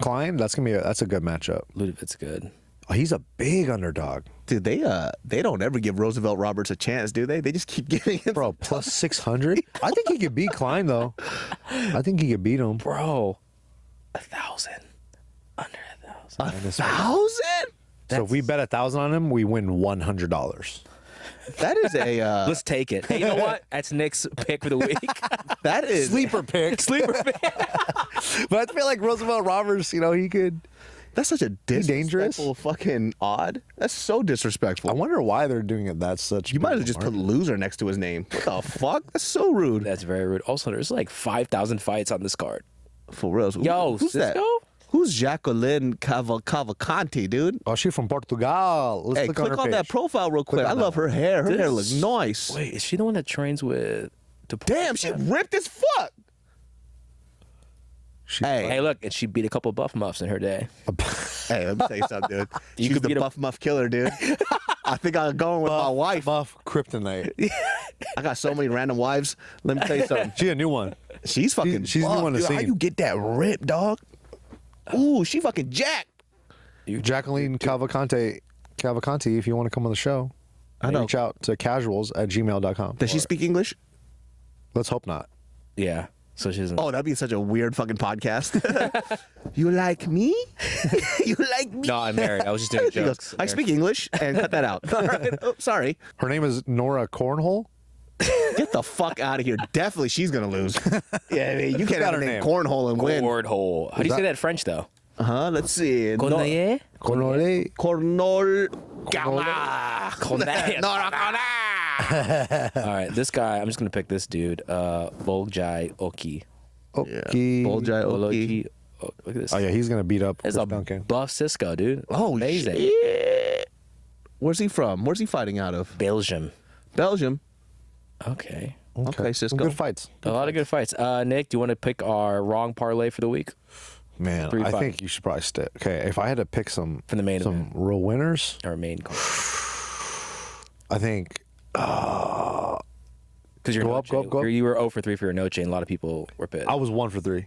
Klein. That's a good matchup. Ludovic's good. Oh, he's a big underdog, Dude, they don't ever give Roosevelt Roberts a chance, do they? They just keep giving him. bro. Plus 600. I think he could beat Klein though. I think he could beat him. Bro, 1,000. Under 1,000. 1,000? So if we bet 1,000 on him, we win $100. That is a Let's take it. Hey, you know what? That's Nick's pick for the week. that is Sleeper pick. Sleeper pick. But I feel like Roosevelt Roberts, he could. That's such a dangerous? disrespectful fucking odd. That's so disrespectful. I wonder why they're doing it that such. You might as well just put loser next to his name. What the fuck? That's so rude. That's very rude. Also, there's like 5,000 fights on this card. For real. Yo, who's that? Cisco? Who's Jacqueline Cavalcanti, dude? Oh, she's from Portugal. Let's Hey, click click on, her on that page. profile real quick. Click I on love that her hair. Her hair This- looks nice. Wait, is she the one that trains with? Damn, she ripped as fuck. Hey, Hey, look, and she beat a couple buff muffs in her day. hey, let me tell you something, dude. You She's could the beat a- buff muff killer, dude. I think I'm going with my wife. Buff Kryptonite. I got so many random wives. Let me tell you something. She a new one. She's fucking. she's the buff, one to dude. How see. you get that rip, dog? Ooh, she fucking jacked. Jacqueline Cavalcanti, if you want to come on the show, I know. reach out to casuals@gmail.com. Does she speak English? Let's hope not. Yeah. So she doesn't. Oh, that'd be such a weird fucking podcast. You like me? You like me? No, I'm married. I was just doing She goes, jokes. I speak English, and cut that out. All right. Oh, sorry. Her name is Nora Cornhole. Get the fuck out of here. Definitely she's going to lose. Yeah, I mean, you can't got have her a name name. cornhole and win. Cornhole. How do you say that in French, though? Let's see. Cornhole? Cornole. Cornol. Cornhole. Nora Cornell. All right, this guy, I'm just going to pick this dude. Volgjai Oki. Oki. Boljai Oki. Oh, look at this. Oh yeah, he's gonna beat up It's Chris a Duncan. buff Cisco, dude. Oh, amazing. shit. Where's he from? Where's he fighting out of? Belgium. Belgium. Okay. Okay, Cisco. Good fights. A lot of good fights. Nick, do you want to pick our wrong parlay for the week? Man, 3-5. I think you should probably stick. Okay, if I had to pick some From the main event. real winners, Our main card. I think Because you're Go no up, go chain. up, go up. You were 0 for 3 for your no chain. A lot of people were pissed. I was 1 for 3.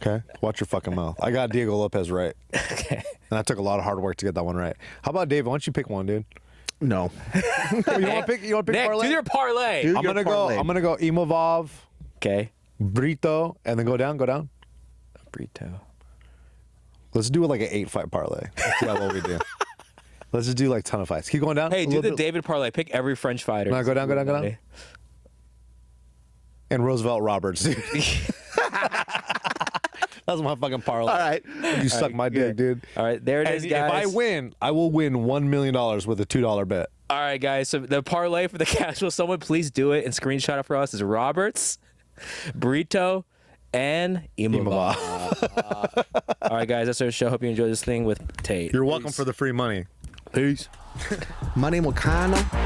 Okay, watch your fucking mouth. I got Diego Lopez right, Okay. and I took a lot of hard work to get that one right. How about Dave? Why don't you pick one, dude? No. You want to pick? You want to pick Nick, parlay? do your parlay. Dude. I'm your gonna parlay. go. I'm gonna go Imovov, Okay. Brito, and then go down. Go down. Brito. Let's do like an 8-fight parlay. Let's see how well we do. Let's just do like ton of fights. Keep going down. Hey, A do little the bit. David parlay. Pick every French fighter. No, go down, go down, go down. And Roosevelt Roberts, dude. That's my fucking parlay. All right. You suck my dick, dude. All right, there it is, And guys. if I win, I will win $1 million with a $2 bet. All right, guys. So the parlay for the casual, someone please do it and screenshot it for us. Is Roberts, Brito, and Imova. All right, guys. That's our show. Hope you enjoyed this thing with Tate. You're welcome for the free money. Peace. My name is Moicano.